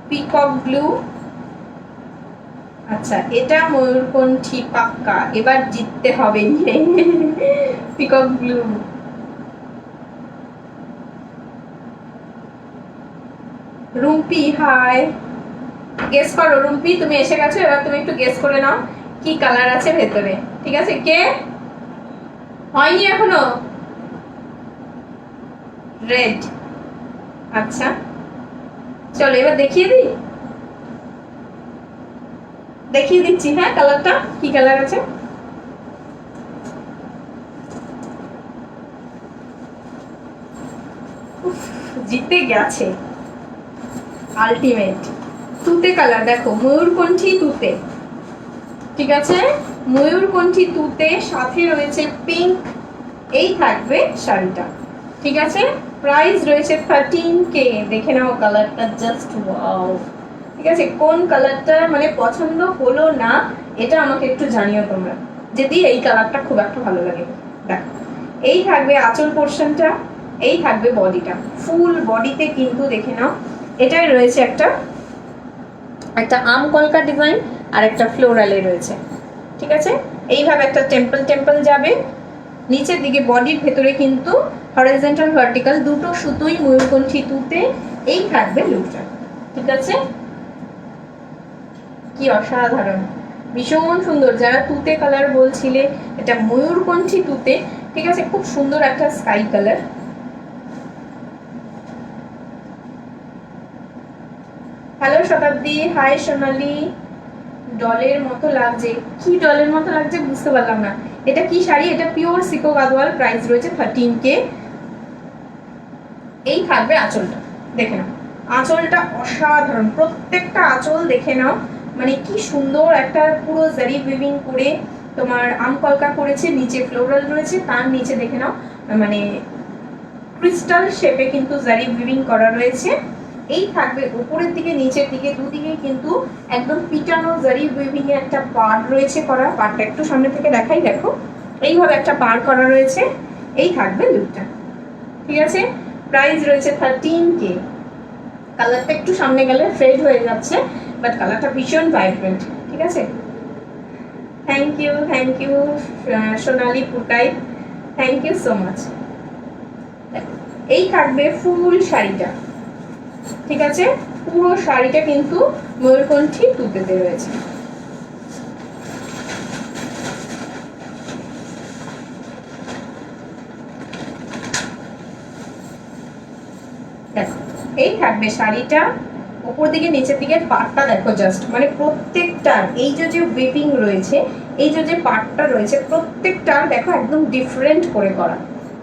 Peacock blue. আচ্ছা এটা ময়ূরকণ্ঠী পাক্কা, এবার জিততে হবে। Peacock blue. Rumpi hi, guess করো। রুম্পি তুমি এসে গেছো, এবার তুমি একটু গেস করে নাও কি কালার আছে ভেতরে, ঠিক আছে? কে হয়নি এখনো? রেড। আচ্ছা চলো এবার দেখিয়ে দিচ্ছি। হ্যাঁ, কালারটা কি কালার আছে। জিতে গেছে আলটিমেট তুতে কালার। দেখো ময়ূরকণ্ঠী তুতে, ঠিক আছে, ময়ূরকণ্ঠী তুতে, সাথে রয়েছে পিঙ্ক। এই থাকবে শাড়িটা, ঠিক আছে। প্রাইস রয়েছে 13K। দেখে নাও কালারটা, জাস্ট ওয়াও। ঠিক আছে, কোন কালারটা মানে পছন্দ হলো না এটা আমাকে একটু জানিও তোমরা, যদি এই কালারটা খুব একটা ভালো লাগে। দেখো এই থাকবে আঁচল পোর্শনটা, এই থাকবে বডিটা। ফুল বডিতে কিন্তু দেখে নাও এটাই রয়েছে একটা আম কলকা ডিজাইন আর একটা ফ্লোরালে রয়েছে, ঠিক আছে। এইভাবে একটা টেম্পল যাবে নিচের দিকে। বডির ভেতরে কিন্তু হরিজন্টাল ভার্টিক্যাল দুটো সুতোই ময়ূরকণ্ঠী তুতে। এই থাকবে লুকটা, ঠিক আছে। কি অসাধারণ, ভীষণ সুন্দর। যারা তুতে কালার বলছিলে, এটা ময়ূরকণ্ঠী তুতে, ঠিক আছে। খুব সুন্দর একটা স্কাই কালার। হ্যালো শতাব্দী, হাই সোনালি। ডলের মতো লাগছে, কি ডলের মতো লাগছে বুঝতে পারলাম না। এটা কি শাড়ি? এটা পিওর সিকো গাদওয়াল। প্রাইস রয়েছে 13K। এই থাকবে আঁচলটা, দেখে নাও আঁচলটা অসাধারণ। প্রত্যেকটা আঁচল দেখে নাও, মানে কি সুন্দর একটা পুরো জারি উইভিং করে তোমার আম কলকা করেছে, নিচে ফ্লোরাল রয়েছে, তার নিচে দেখে নাও মানে ক্রিস্টাল শেপে কিন্তু জারি উইভিং করা রয়েছে। এই থাকবে উপরের দিকে নিচের দিকে দুদিকে কিন্তু একদম পিটানো জারি উইভিং এর একটা পাড় রয়েছে করা। পাড়টা একটু সামনে থেকে দেখাই, দেখো এইভাবে একটা পাড় করা রয়েছে। এই থাকবে লুকটা, ঠিক আছে। প্রাইস রয়েছে 13K। কালারটা একটু সামনে গেলে ফেড হয়ে যাচ্ছে, বাট কালারটা ভীষণ ভাইব্রেন্ট, ঠিক আছে। Thank you Sonali Putai, thank you so much. এই থাকবে ফুল শাড়িটা, ঠিক আছে। পুরো শাড়িটা কিন্তু ময়ূরকণ্ঠী তুতেতে রয়েছে। দেখো এই থাকবে শাড়িটা, উপর দিকে নিচের দিকে পাটটা দেখো জাস্ট, মানে প্রত্যেকটার এই যে উইভিং রয়েছে, এই যে পাটটা রয়েছে প্রত্যেকটার দেখো একদম ডিফারেন্ট করে করা,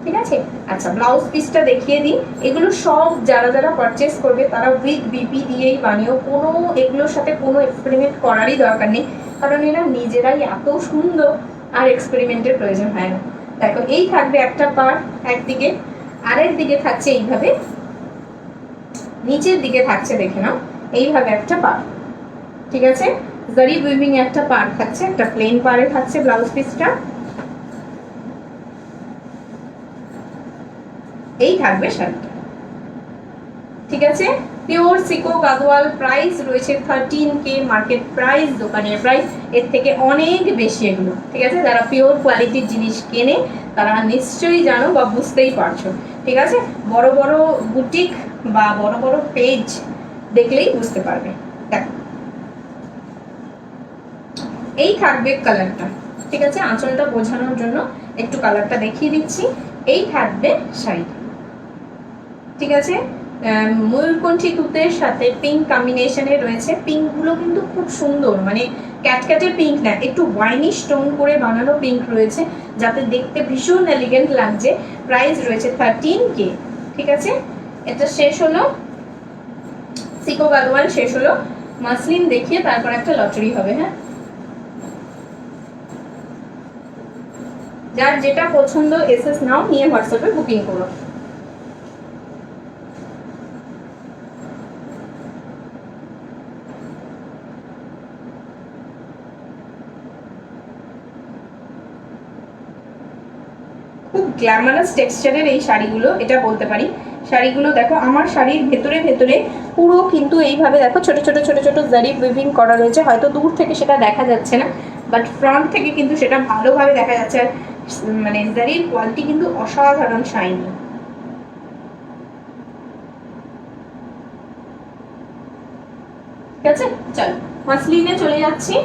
ঠিক আছে। আচ্ছা ব্লাউজ পিসটা দেখিয়ে দিই। এগুলো সব যারা পারচেস করবে তারা উইথ বিপি দিয়েই বানিও, কোনো এগুলোর সাথে কোনো এক্সপেরিমেন্ট করারই দরকার নেই, কারণ এরা নিজেরাই এত সুন্দর, আর এক্সপেরিমেন্টের প্রয়োজন হয় না। দেখো এই থাকবে একটা পার্ট একদিকে, আরেক দিকে থাকছে এইভাবে, নিচের দিকে থাকছে দেখে নাও এইভাবে একটা পাড়, ঠিক আছে। জারি উইভিং একটা পাড় থাকছে, একটা প্লেন পাড়ে থাকছে ব্লাউজ পিসটা। এই থাকবে শাড়িটা, ঠিক আছে। পিওর সিকো গাদওয়াল। প্রাইস রয়েছে 13K। মার্কেট প্রাইস, দোকানের প্রাইস এর থেকে অনেক বেশি এগুলো, ঠিক আছে। যারা পিওর কোয়ালিটির জিনিস কেনে তারা নিশ্চয়ই জানো বা বুঝতেই পারছো, ঠিক আছে। বড় বড় বুটিক বা বড় বড় পেজ দেখলেই বুঝতে পারবে। দেখো এই থাকবে কালারটা, ঠিক আছে। আঁচলটা বোঝানোর জন্য একটু কালারটা দেখিয়ে দিচ্ছি। এই থাকবে শাড়িটা, ঠিক আছে। ময়ূরকণ্ঠী তুতের সাথে পিঙ্ক কম্বিনেশনে রয়েছে। পিঙ্ক গুলো কিন্তু খুব সুন্দর, মানে ক্যাটক্যাটের পিঙ্ক না, একটু ওয়াইনিশ টোন করে বানানো পিঙ্ক রয়েছে, যাতে দেখতে ভীষণ এলিগেন্ট লাগছে। প্রাইস রয়েছে 13K, ঠিক আছে। এটা শেষ হলো, সিকো গাদওয়াল শেষ হলো। মাসলিন দেখিয়ে তারপর একটা লটারি হবে। হ্যাঁ, যার যেটা পছন্দ এসএস নাও, নিয়ে হোয়াটসঅ্যাপে বুকিং করো। খুব গ্ল্যামারাস টেক্সচারের এই শাড়িগুলো, এটা বলতে পারি। শাড়িগুলো দেখো, আমার শাড়ির ভেতরে ভেতরে পুরো কিন্তু এইভাবে দেখো ছোট ছোট ছোট ছোট জারি উইভিং করা রয়েছে। হয়তো দূর থেকে সেটা দেখা যাচ্ছে না, বাট ফ্রন্ট থেকে কিন্তু সেটা ভালোভাবে দেখা যাচ্ছে। আর মানে জারির কোয়ালিটি কিন্তু অসাধারণ শাইনি, ঠিক আছে। চল মাসলিনে চলে যাচ্ছি।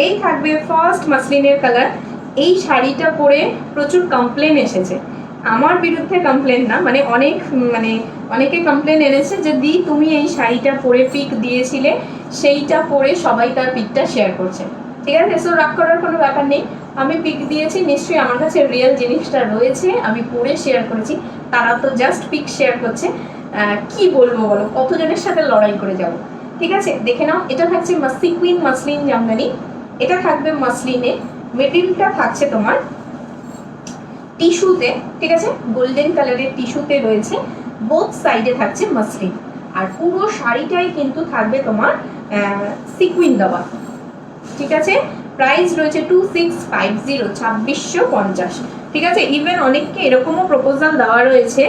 এই থাকবে ফার্স্ট মাসলিনের কালার। এই শাড়িটা পরে প্রচুর কমপ্লেন এসেছে আমার বিরুদ্ধে কমপ্লেন না, মানে অনেকে কমপ্লেন এনেছে যে দি তুমি এই শাড়িটা পরে পিক দিয়েছিলে, সেইটা পরে সবাই তার পিকটা শেয়ার করছে। ঠিক আছে, সো রাগ করার কোনো ব্যাপার নেই। আমি পিক দিয়েছি, নিশ্চয়ই আমার কাছে রিয়েল জিনিসটা রয়েছে, আমি পরে শেয়ার করেছি। তারা তো জাস্ট পিক শেয়ার করছে। কি বলবো বলো, কতজনের সাথে লড়াই করে যাব। ঠিক আছে, দেখে নাও। এটা থাকছে সিকুইন মাসলিন জামদানি, এটা থাকবে মাসলিনে, মিডিলটা থাকছে তোমার টিস্যুতে। ঠিক আছে, গোল্ডেন কালারের টিস্যুতে রয়েছে, বোথ সাইডে থাকছে মাসলিন। আর পুরো শাড়িটাই কিন্তু থাকবে তোমার সিকুইন দেওয়া। ঠিক আছে, প্রাইস রয়েছে 2650, 2650। ঠিক আছে, ইভেন অনেককে এরকমও প্রপোজাল দেওয়া রয়েছে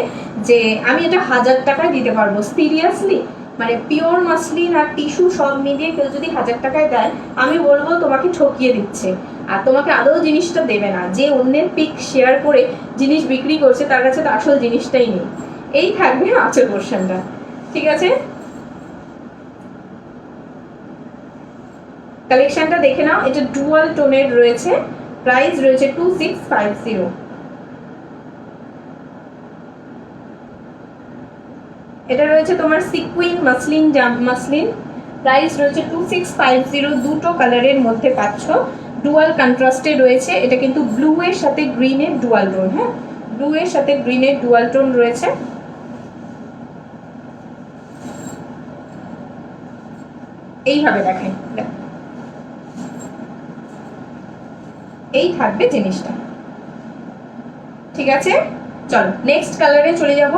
যে আমি এটা 1000 টাকায় দিতে পারবো। সিরিয়াসলি, মানে পিওর মাসলিন আর টিস্যু সব মিলিয়ে কেউ যদি 1000 টাকায় দেয়, আমি বলবো তোমাকে ঠকিয়ে দিচ্ছে, আর তোমাকে আদৌ জিনিসটা দেবে না। যে অন্যের পিক শেয়ার করে জিনিস বিক্রি করছে তার কাছে তো আসল জিনিসটাই নেই। এই থাকবে আঁচল পোর্শনটা। ঠিক আছে, কালেকশনটা দেখে নাও। এটা ডুয়াল টোনের রয়েছে, প্রাইস রয়েছে 2650। এটা রয়েছে তোমার সিকুইন মাসলিন মাসলিন, প্রাইস রয়েছে 2650। দুটো কালারের মধ্যে পাচ্ছ, ডুয়াল কন্ট্রাস্টে রয়েছে। এটা কিন্তু ব্লু এর সাথে গ্রিনের ডুয়াল টোন। হ্যাঁ, ব্লু এর সাথে গ্রিনের ডুয়াল টোন রয়েছে। এইভাবে দেখাই, এই থাকবে জিনিসটা। ঠিক আছে, চলো নেক্সট কালারে চলে যাব।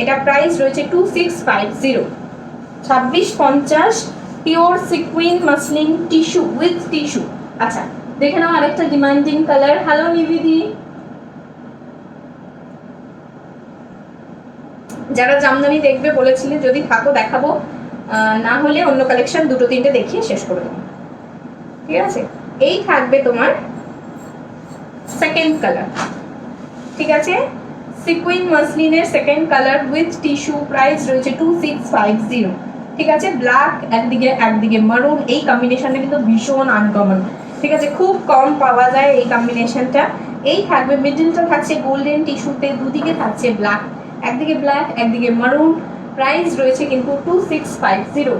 এটা প্রাইস রয়েছে 2650, 2650, pure sequin muslin tissue with tissue. আচ্ছা, দেখে নাও আরেকটা ডিমান্ডিং কালার। হ্যালো নিবিদি, যারা জামদানি দেখবে বলেছিলে যদি থাকো দেখাবো, না হলে অন্য কালেকশন দুটো তিনটে দেখিয়ে শেষ করে দেবো। ঠিক আছে, এই থাকবে তোমার সেকেন্ড কালার। ঠিক আছে, সিকুইন মাসলিনের second colour with tissue, price রয়েছে 2650। ঠিক আছে, ব্ল্যাক একদিকে মারুন, এই কম্বিনেশনটা কিন্তু ভীষণ আনকমন। ঠিক আছে, খুব কম পাওয়া যায় এই কম্বিনেশনটা। এই থাকবে, মিডলটা থাকছে গোল্ডেন টিস্যুতে, দুদিকে থাকছে ব্ল্যাক, একদিকে ব্ল্যাক একদিকে মারুন। প্রাইস রয়েছে কিন্তু 2650।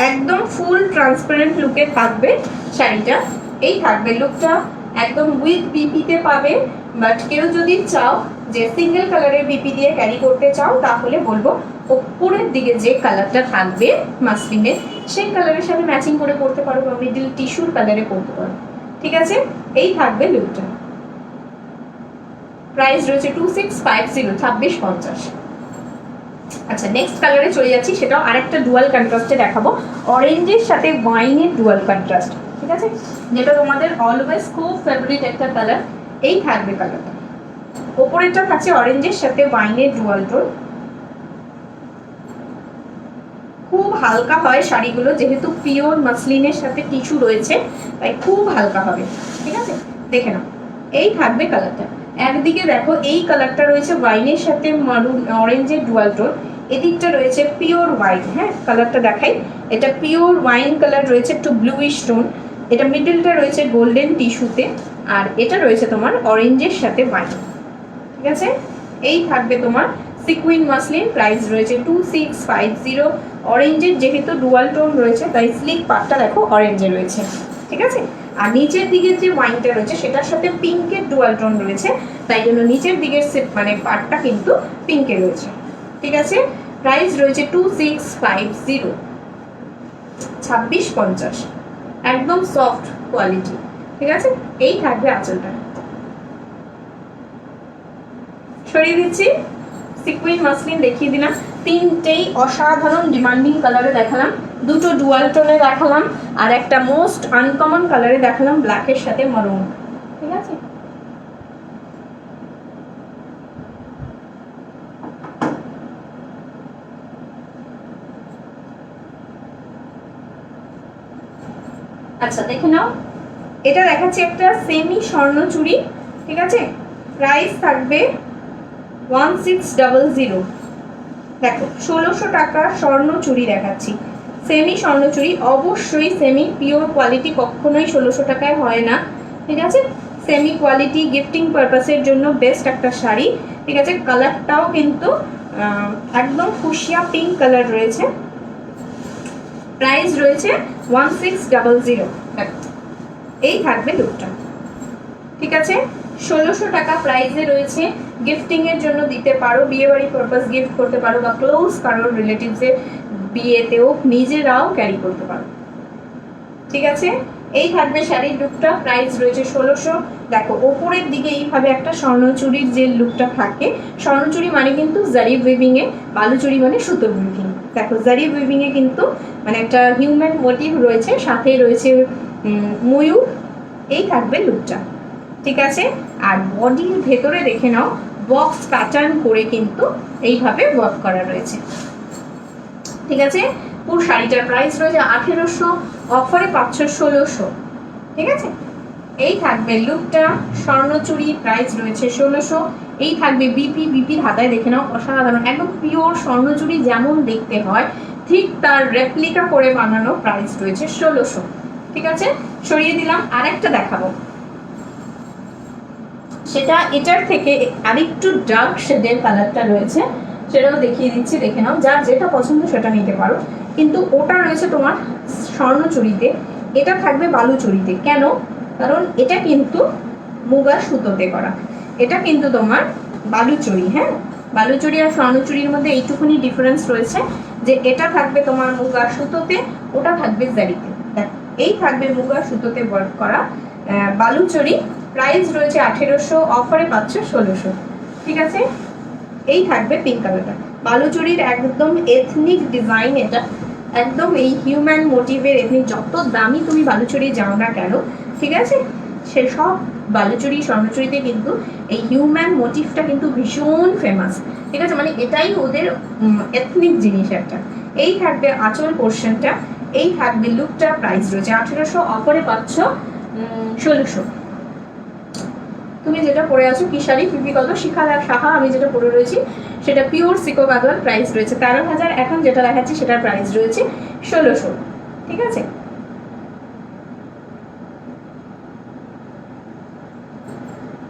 একদম ফুল ট্রান্সপারেন্ট লুকে থাকবে শাড়িটা। এই থাকবে লুকটা, একদম উইথ বিপিতে পাবে। বাট কেউ যদি চাও যে সিঙ্গেল কালারের বিপি দিয়ে ক্যারি করতে চাও, তাহলে বলবো উপরের দিকে যে কালারটা থাকবে মাসলিনের, সেই কালারের সাথে ম্যাচিং করে পরতে পারো, বা মিডল টিস্যুর কালারে পরতে পারো। ঠিক আছে, এই থাকবে লুকটা। প্রাইস রয়েছে 2650, 2650। আচ্ছা, নেক্সট কালারে চলে যাচ্ছি, সেটাও আরেকটা ডুয়াল কন্ট্রাস্টে দেখাবো, অরেঞ্জের সাথে ওয়াইনের ডুয়াল কন্ট্রাস্ট। ঠিক আছে, যেটা তোমাদের অলওয়েজ খুব ফেভারিট একটা কালার। এই থাকবে কালারটা, ওপরেরটা থাকছে অরেঞ্জের সাথে ওয়াইনের ডুয়াল টোন। খুব হালকা হয় শাড়িগুলো, যেহেতু পিওর মাসলিনের সাথে টিস্যু রয়েছে তাই খুব হালকা হবে। ঠিক আছে, দেখে নাও। এই থাকবে কালারটা। একদিকে দেখো এই কালারটা রয়েছে ওয়াইনের সাথে মারুন অরেঞ্জের ডুয়াল টোন, এদিকটা রয়েছে পিওর হোয়াইট। হ্যাঁ, কালারটা দেখাই। এটা পিওর ওয়াইন কালার রয়েছে, একটু ব্লুইশ টোন। এটা মিডলটা রয়েছে গোল্ডেন টিস্যুতে, আর এটা রয়েছে তোমার অরেঞ্জের সাথে ওয়াইন। ঠিক আছে, এই থাকবে তোমার সিকুইন মাসলিন, প্রাইস রয়েছে 2650। অরেঞ্জের যেহেতু ডুয়াল টোন রয়েছে তাই স্লিক পার্টটা দেখো অরেঞ্জে রয়েছে। ঠিক আছে, আর নিচের দিকের যে ওয়াইনটা রয়েছে সেটার সাথে পিঙ্কের ডুয়াল টোন রয়েছে, তাই জন্য নিচের দিকের মানে পার্টটা কিন্তু পিঙ্কে রয়েছে। ঠিক আছে, প্রাইস রয়েছে 2650, 2650, একদম সফট কোয়ালিটি। ঠিক আছে, এই থাকবে আঁচলটা। সরিয়ে দিচ্ছি, সিকুইন মাসলিন দেখিয়ে দিলাম, তিনটেই অসাধারণ ডিমান্ডিং কালারে দেখালাম, দুটো ডুয়াল টোনে দেখালাম, আর একটা মোস্ট আনকমন কালারে দেখালাম ব্ল্যাকের সাথে মারুন। ঠিক আছে, আচ্ছা দেখে নাও। এটা দেখাচ্ছি একটা সেমি স্বর্ণ চুড়ি। ঠিক আছে, প্রাইস থাকবে 1600। দেখো 1600 টাকা স্বর্ণ চুড়ি দেখাচ্ছি, সেমি স্বর্ণচুরি, অবশ্যই সেমি, পিওর কোয়ালিটি কখনোই 1600 টাকায় হয় না, ঠিক আছে। সেমি কোয়ালিটি, গিফটিং পারপাসের জন্য বেস্ট একটা শাড়ি, ঠিক আছে। কালারটাও কিন্তু একদম ফুশিয়া পিঙ্ক কালার রয়েছে। প্রাইস রয়েছে 1600। এই থাকবে লুকটা, ঠিক আছে। 1600 টাকা প্রাইসে রয়েছে। গিফটিং এর জন্য দিতে পারো, বিয়ে বাড়ি পারপাস গিফট করতে পারো, বা ক্লোজ কারোর রিলেটিভসের বিয়েতেও নিজেরাও ক্যারি করতে পারো, ঠিক আছে। এই থাকবে শাড়ির লুকটা, প্রাইস রয়েছে 1600। দেখো ওপরের দিকে এইভাবে একটা স্বর্ণচুরির যে লুকটা থাকে, স্বর্ণচুরি মানে কিন্তু জারি উইভিং এ, বালুচুরি মানে সুতোর উইভিং। দেখো জারি উইভিং এ কিন্তু মানে একটা হিউম্যান মোটিভ রয়েছে, সাথে রয়েছে ময়ূর। এই থাকবে লুকটা, ঠিক আছে। আর বডির ভেতরে দেখে নাও বক্স প্যাটার্ন করে কিন্তু এইভাবে ওয়ার্ক করা রয়েছে, ঠিক আছে। পুরো শাড়িটার প্রাইস রয়েছে 1800, অফারে পাচ্ছ 1600, ঠিক আছে। এই থাকবে লুকটা, স্বর্ণচুরি, প্রাইস রয়েছে 1600। এই থাকবে বিপি, বিপির হাতায় দেখে নাও অসাধারণ, একদম পিওর স্বর্ণচুরি যেমন দেখতে হয় ঠিক তার রেপ্লিকা করে বানানো, প্রাইস রয়েছে 1600, ঠিক আছে। সরিয়ে দিলাম, আরেকটা দেখাবো, সেটা এটার থেকে আরেকটু ডার্ক শেডের কালারটা রয়েছে, সেটাও দেখিয়ে দিচ্ছি, দেখে নাও। যার যেটা পছন্দ সেটা নিতে পারো, কিন্তু ওটা রয়েছে তোমার স্বর্ণচুরিতে, এটা থাকবে বালুচুরিতে। কেন? কারণ এটা কিন্তু মুগা সুতোতে করা, এটা কিন্তু তোমার বালুচুরি। হ্যাঁ, বালুচুরি আর স্বর্ণচুরির মধ্যে এইটুকুনি ডিফারেন্স রয়েছে যে এটা থাকবে তোমার মুগা সুতোতে, ওটা থাকবে জারিতে। এই থাকবে মুগা সুতোতে ওয়ার্ক করা বালুচুরি, প্রাইস রয়েছে 1800, অফারে পাচ্ছ 1600, ঠিক আছে। এই থাকবে পিঙ্ক কালারটা, বালুচুরির একদম এথনিক ডিজাইন, এটা একদম এই হিউম্যান মোটিভের এথনিক। যত দামি তুমি বালুচুরি যাও না কেন, ঠিক আছে, সেসব বালুচুরি স্বর্ণচুরিতে কিন্তু এই হিউম্যান মোটিভটা কিন্তু ভীষণ ফেমাস, ঠিক আছে। মানে এটাই ওদের এথনিক জিনিস একটা। এই থাকবে আঁচল পোর্শনটা, এই থাকবে লুকটা, প্রাইস রয়েছে 1800, অফারে পাচ্ছ 1600। তুমি যেটা পরে আছো কি শাড়ি, পিপি কত শিখা শাখা, আমি যেটা পরে রয়েছি সেটা পিওর সিকো গাদোয়াল, প্রাইস রয়েছে 13000। এখন যেটা দেখাচ্ছি সেটার প্রাইস রয়েছে 1600, ঠিক আছে।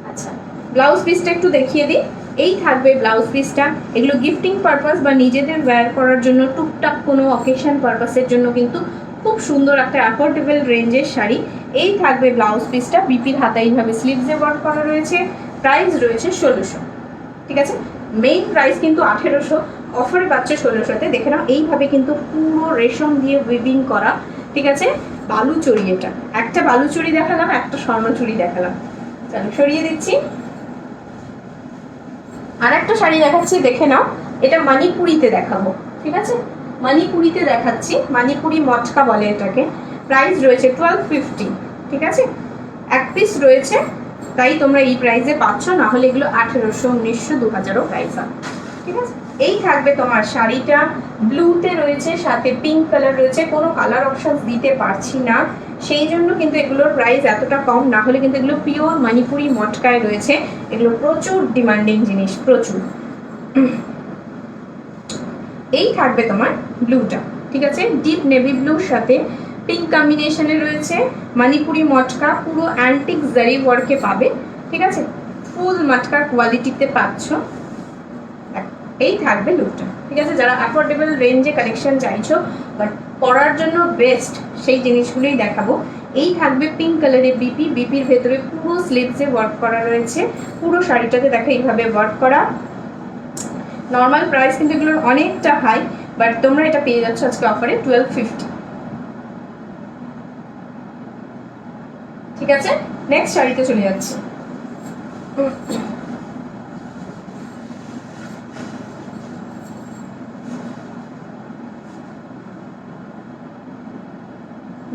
আচ্ছা, ব্লাউজ পিসটা একটু দেখিয়ে দিই। এই থাকবে ব্লাউজ পিসটা, এগুলো গিফটিং পারপাস বা নিজেদের ওয়্যার করার জন্য, টুকটাক কোনো অকেশন পারপাসের জন্য কিন্তু খুব সুন্দর একটা অ্যাফোর্ডেবল রেঞ্জের শাড়ি। এই থাকবে ব্লাউজ পিসটা, বিপির হাতা এইভাবে স্লিভসে ওয়ার্ক করা রয়েছে, প্রাইস রয়েছে 1600, ঠিক আছে। মেইন প্রাইস কিন্তু 1800, অফারে পাচ্ছে 1600-তে। দেখে নাও এইভাবে কিন্তু পুরো রেশম দিয়ে উইভিং করা, ঠিক আছে। বালুচুরি, এটা একটা বালুচুরি দেখালাম, একটা স্বর্ণচুরি দেখালাম, চলো সরিয়ে দিচ্ছি। আর একটা শাড়ি দেখাচ্ছি, দেখে নাও, এটা মানিপুরিতে দেখাবো, ঠিক আছে। মানিপুরিতে দেখাচ্ছি, মানিপুরি মটকা বলে এটাকে, প্রাইস রয়েছে 1250, ঠিক আছে। এক পিস রয়েছে, তাই তোমরা এই প্রাইসে পাচ্ছ, না হলে এগুলো 1800, 1900, 2000 প্রাইস হয়, ঠিক আছে। এই থাকবে তোমার শাড়িটা, ব্লুতে রয়েছে, সাথে পিঙ্ক কালার রয়েছে। কোনো কালার অপশন দিতে পারছি না, সেই জন্য কিন্তু এগুলোর প্রাইস এতটা কম, না হলে কিন্তু এগুলো পিওর মণিপুরি মটকায় রয়েছে, এগুলো প্রচুর ডিমান্ডিং জিনিস, প্রচুর। এই থাকবে তোমার ব্লুটা, ঠিক আছে, ডিপ নেভি ব্লুর সাথে পিঙ্ক কম্বিনেশনে রয়েছে, মণিপুরি মটকা, পুরো অ্যান্টিক জারি ওয়ার্কে পাবে, ঠিক আছে, ফুল মটকার কোয়ালিটিতে পাচ্ছ। এই থাকবে লুকটা, ঠিক আছে। যারা অ্যাফোর্ডেবল রেঞ্জে কালেকশন চাইছো বাট পরার জন্য বেস্ট, সেই জিনিসগুলোই দেখাবো। এই থাকবে পিঙ্ক কালারের বিপি, বিপির ভেতরে পুরো স্লিভসে ওয়ার্ক করা রয়েছে, পুরো শাড়িটাতে দেখো এইভাবে ওয়ার্ক করা। নর্মাল প্রাইস কিন্তু এগুলোর অনেকটা হাই, বাট তোমরা এটা পেয়ে যাচ্ছ আজকে অফারে 1250, ঠিক আছে। নেক্সট শাড়িতে চলে যাচ্ছি।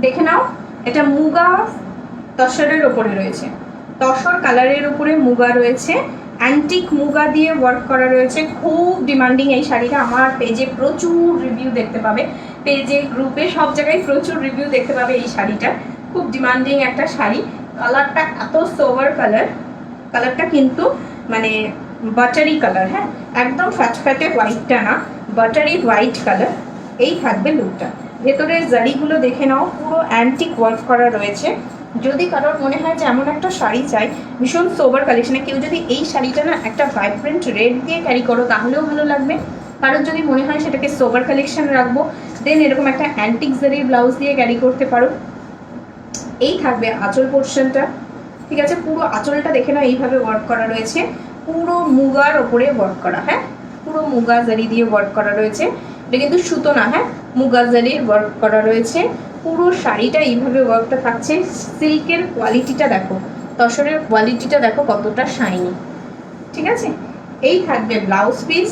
দেখে নাও, এটা মুগা তসরের ওপরে রয়েছে, তসর কালারের উপরে মুগা রয়েছে, অ্যান্টিক মুগা দিয়ে ওয়ার্ক করা রয়েছে, খুব ডিমান্ডিং এই শাড়িটা। আমার পেজে প্রচুর রিভিউ দেখতে পাবে, পেজে গ্রুপে সব জায়গায় প্রচুর রিভিউ দেখতে পাবে এই শাড়িটা, খুব ডিমান্ডিং একটা শাড়ি। কালারটা এত সোভার কালার, কালারটা কিন্তু মানে বাটারি কালার, হ্যাঁ, একদম ফ্যাটফ্যাটে হোয়াইটটা না, বাটারি হোয়াইট কালার। এই থাকবে লুকটা, ভেতরের জারিগুলো দেখে নাও, পুরো অ্যান্টিক ওয়ার্ক করা রয়েছে। যদি কারোর মনে হয় যে এমন একটা শাড়ি চাই ভীষণ সোবার কালেকশনে, কেউ যদি এই শাড়িটা না একটা ভাইব্রেন্ট রেড দিয়ে ক্যারি করো তাহলেও ভালো লাগবে। কারোর যদি মনে হয় সেটাকে সোবার কালেকশন রাখবো, দেন এরকম একটা অ্যান্টিক জারির ব্লাউজ দিয়ে ক্যারি করতে পারো। এই থাকবে আঁচল পোর্শনটা, ঠিক আছে। পুরো আঁচলটা দেখে নাও এইভাবে ওয়ার্ক করা রয়েছে, পুরো মুগার ওপরে ওয়ার্ক করা, হ্যাঁ পুরো মুগা জারি দিয়ে ওয়ার্ক করা রয়েছে। এটা কিন্তু সুতো না, হ্যাঁ মুগা জারির ওয়ার্ক করা রয়েছে। পুরো শাড়িটা এইভাবে ওয়ার্কটা থাকছে। সিল্কের কোয়ালিটিটা দেখো, তসরের কোয়ালিটিটা দেখো কতটা শাইনি, ঠিক আছে। এই থাকবে ব্লাউজ পিস,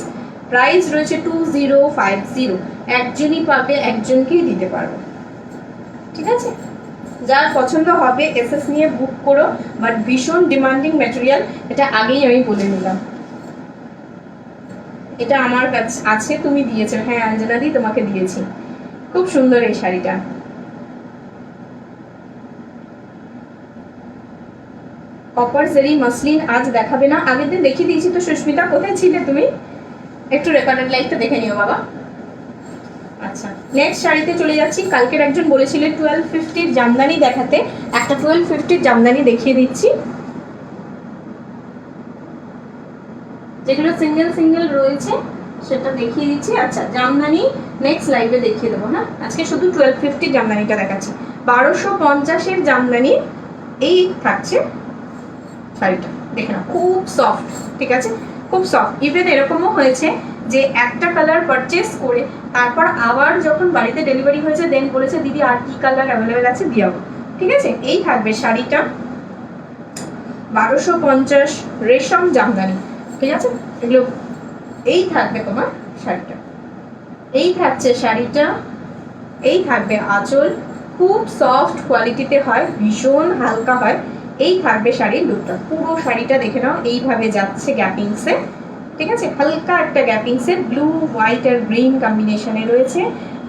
প্রাইস রয়েছে 2050। একজনই পাবে, একজনকেই দিতে পারবো, ঠিক আছে। যার পছন্দ হবে এসএস নিয়ে বুক করো, বাট ভীষণ ডিমান্ডিং ম্যাটেরিয়াল, এটা আগেই আমি বলে নিলাম। এটা আমার কাছে আছে, তুমি দিয়েছো, হ্যাঁ অঞ্জনা দি তোমাকে দিয়েছি। খুব সুন্দর এই শাড়িটা। কপার জেরি মাসলিন আজ দেখাবে না, আগের দিন দেখিয়ে দিয়েছি তো। সুস্মিতা কোথায় ছিলে তুমি? একটু রেকর্ডেড লাইভটা দেখে নিও বাবা। আচ্ছা নেক্সট শাড়িতে চলে যাচ্ছি। কালকের একজন বলেছিলেন 1250 জামদানি দেখাতে, একটা 1250 জামদানি দেখিয়ে দিচ্ছি, যেগুলো সিঙ্গেল সিঙ্গেল রয়েছে সেটা দেখিয়ে দিচ্ছি। আচ্ছা জামদানি নেক্সট লাইভে দেখিয়ে দেবো, হ্যাঁ আজকে শুধু 1250 জামদানিটা দেখাচ্ছি। 1250-এর জামদানি এই থাকছে শাড়িটা, দেখে না খুব সফট, ঠিক আছে খুব সফট। ইভেন এরকমও হয়েছে যে একটা কালার পারচেস করে তারপর আবার যখন বাড়িতে ডেলিভারি হয়েছে দেন বলেছে দিদি আর কি কালার অ্যাভেলেবেল আছে দিয়ে যাবো, ঠিক আছে। এই থাকবে শাড়িটা 1250 রেশম জামদানি, ঠিক আছে। এগুলো এই থাকবে তোমার শাড়িটা, এই থাকছে শাড়িটা, এই থাকবে আঁচল, খুব সফট কোয়ালিটিতে হয়, ভীষণ হালকা হয়। এই থাকবে শাড়ির লুকটা, পুরো শাড়িটা দেখে নাও এইভাবে যাচ্ছে গ্যাপিংসে, ঠিক আছে। হালকা একটা গ্যাপিংসে ব্লু হোয়াইট আর গ্রিন কম্বিনেশনে রয়েছে।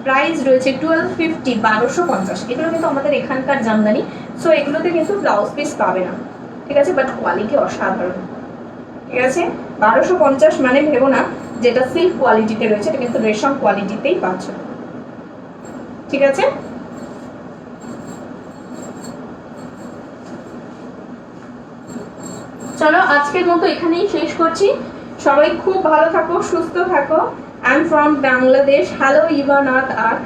প্রাইস রয়েছে 1250, 1250। এগুলো কিন্তু আমাদের এখানকার জামদানি, সো এগুলোতে কিন্তু ব্লাউজ পিস পাবে না, ঠিক আছে, বাট কোয়ালিটি অসাধারণ, ঠিক আছে। 1250 মানে ভেবো না যেটা সিল্ক কোয়ালিটিতে রয়েছে, এটা কিন্তু রেশম কোয়ালিটিতেই পাচ্ছ, ঠিক আছে। চলো আজকের মতো এখানেই শেষ করছি। সবাই খুব ভালো থাকো, সুস্থ থাকো। I am from Bangladesh. Hello Ivanath আর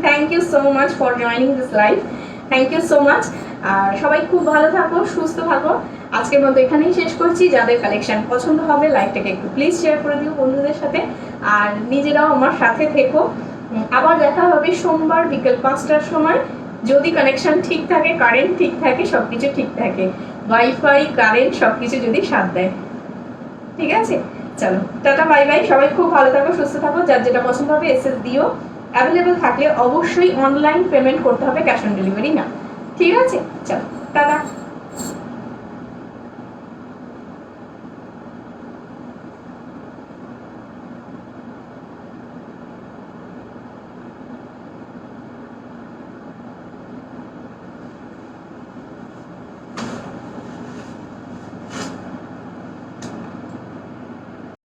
thank you so much for joining this live, thank you so much. আর সবাই খুব ভালো থাকো, সুস্থ থাকো। আজকের মতো এখানেই শেষ করছি। যাদের কালেকশন পছন্দ হবে লাইভটাকে একটু প্লিজ শেয়ার করে দিও বন্ধুদের সাথে, আর নিজেরাও আমার সাথে থেকো। আবার দেখা হবে সোমবার বিকেল 5টার সময়, যদি কানেকশন ঠিক থাকে, কারেন্ট ঠিক থাকে, সবকিছু ঠিক থাকে, ওয়াইফাই কারেন্ট সবকিছু যদি সাথ দেয়, ঠিক আছে। চলো টাটা বাই বাই, সবাই খুব ভালো থাকো, সুস্থ থাকো। যার যেটা পছন্দ হবে এসএস দিও, অ্যাভেলেবেল থাকলে অবশ্যই অনলাইন পেমেন্ট করতে হবে, ক্যাশ অন ডেলিভারি না, ঠিক আছে। চলো টাটা।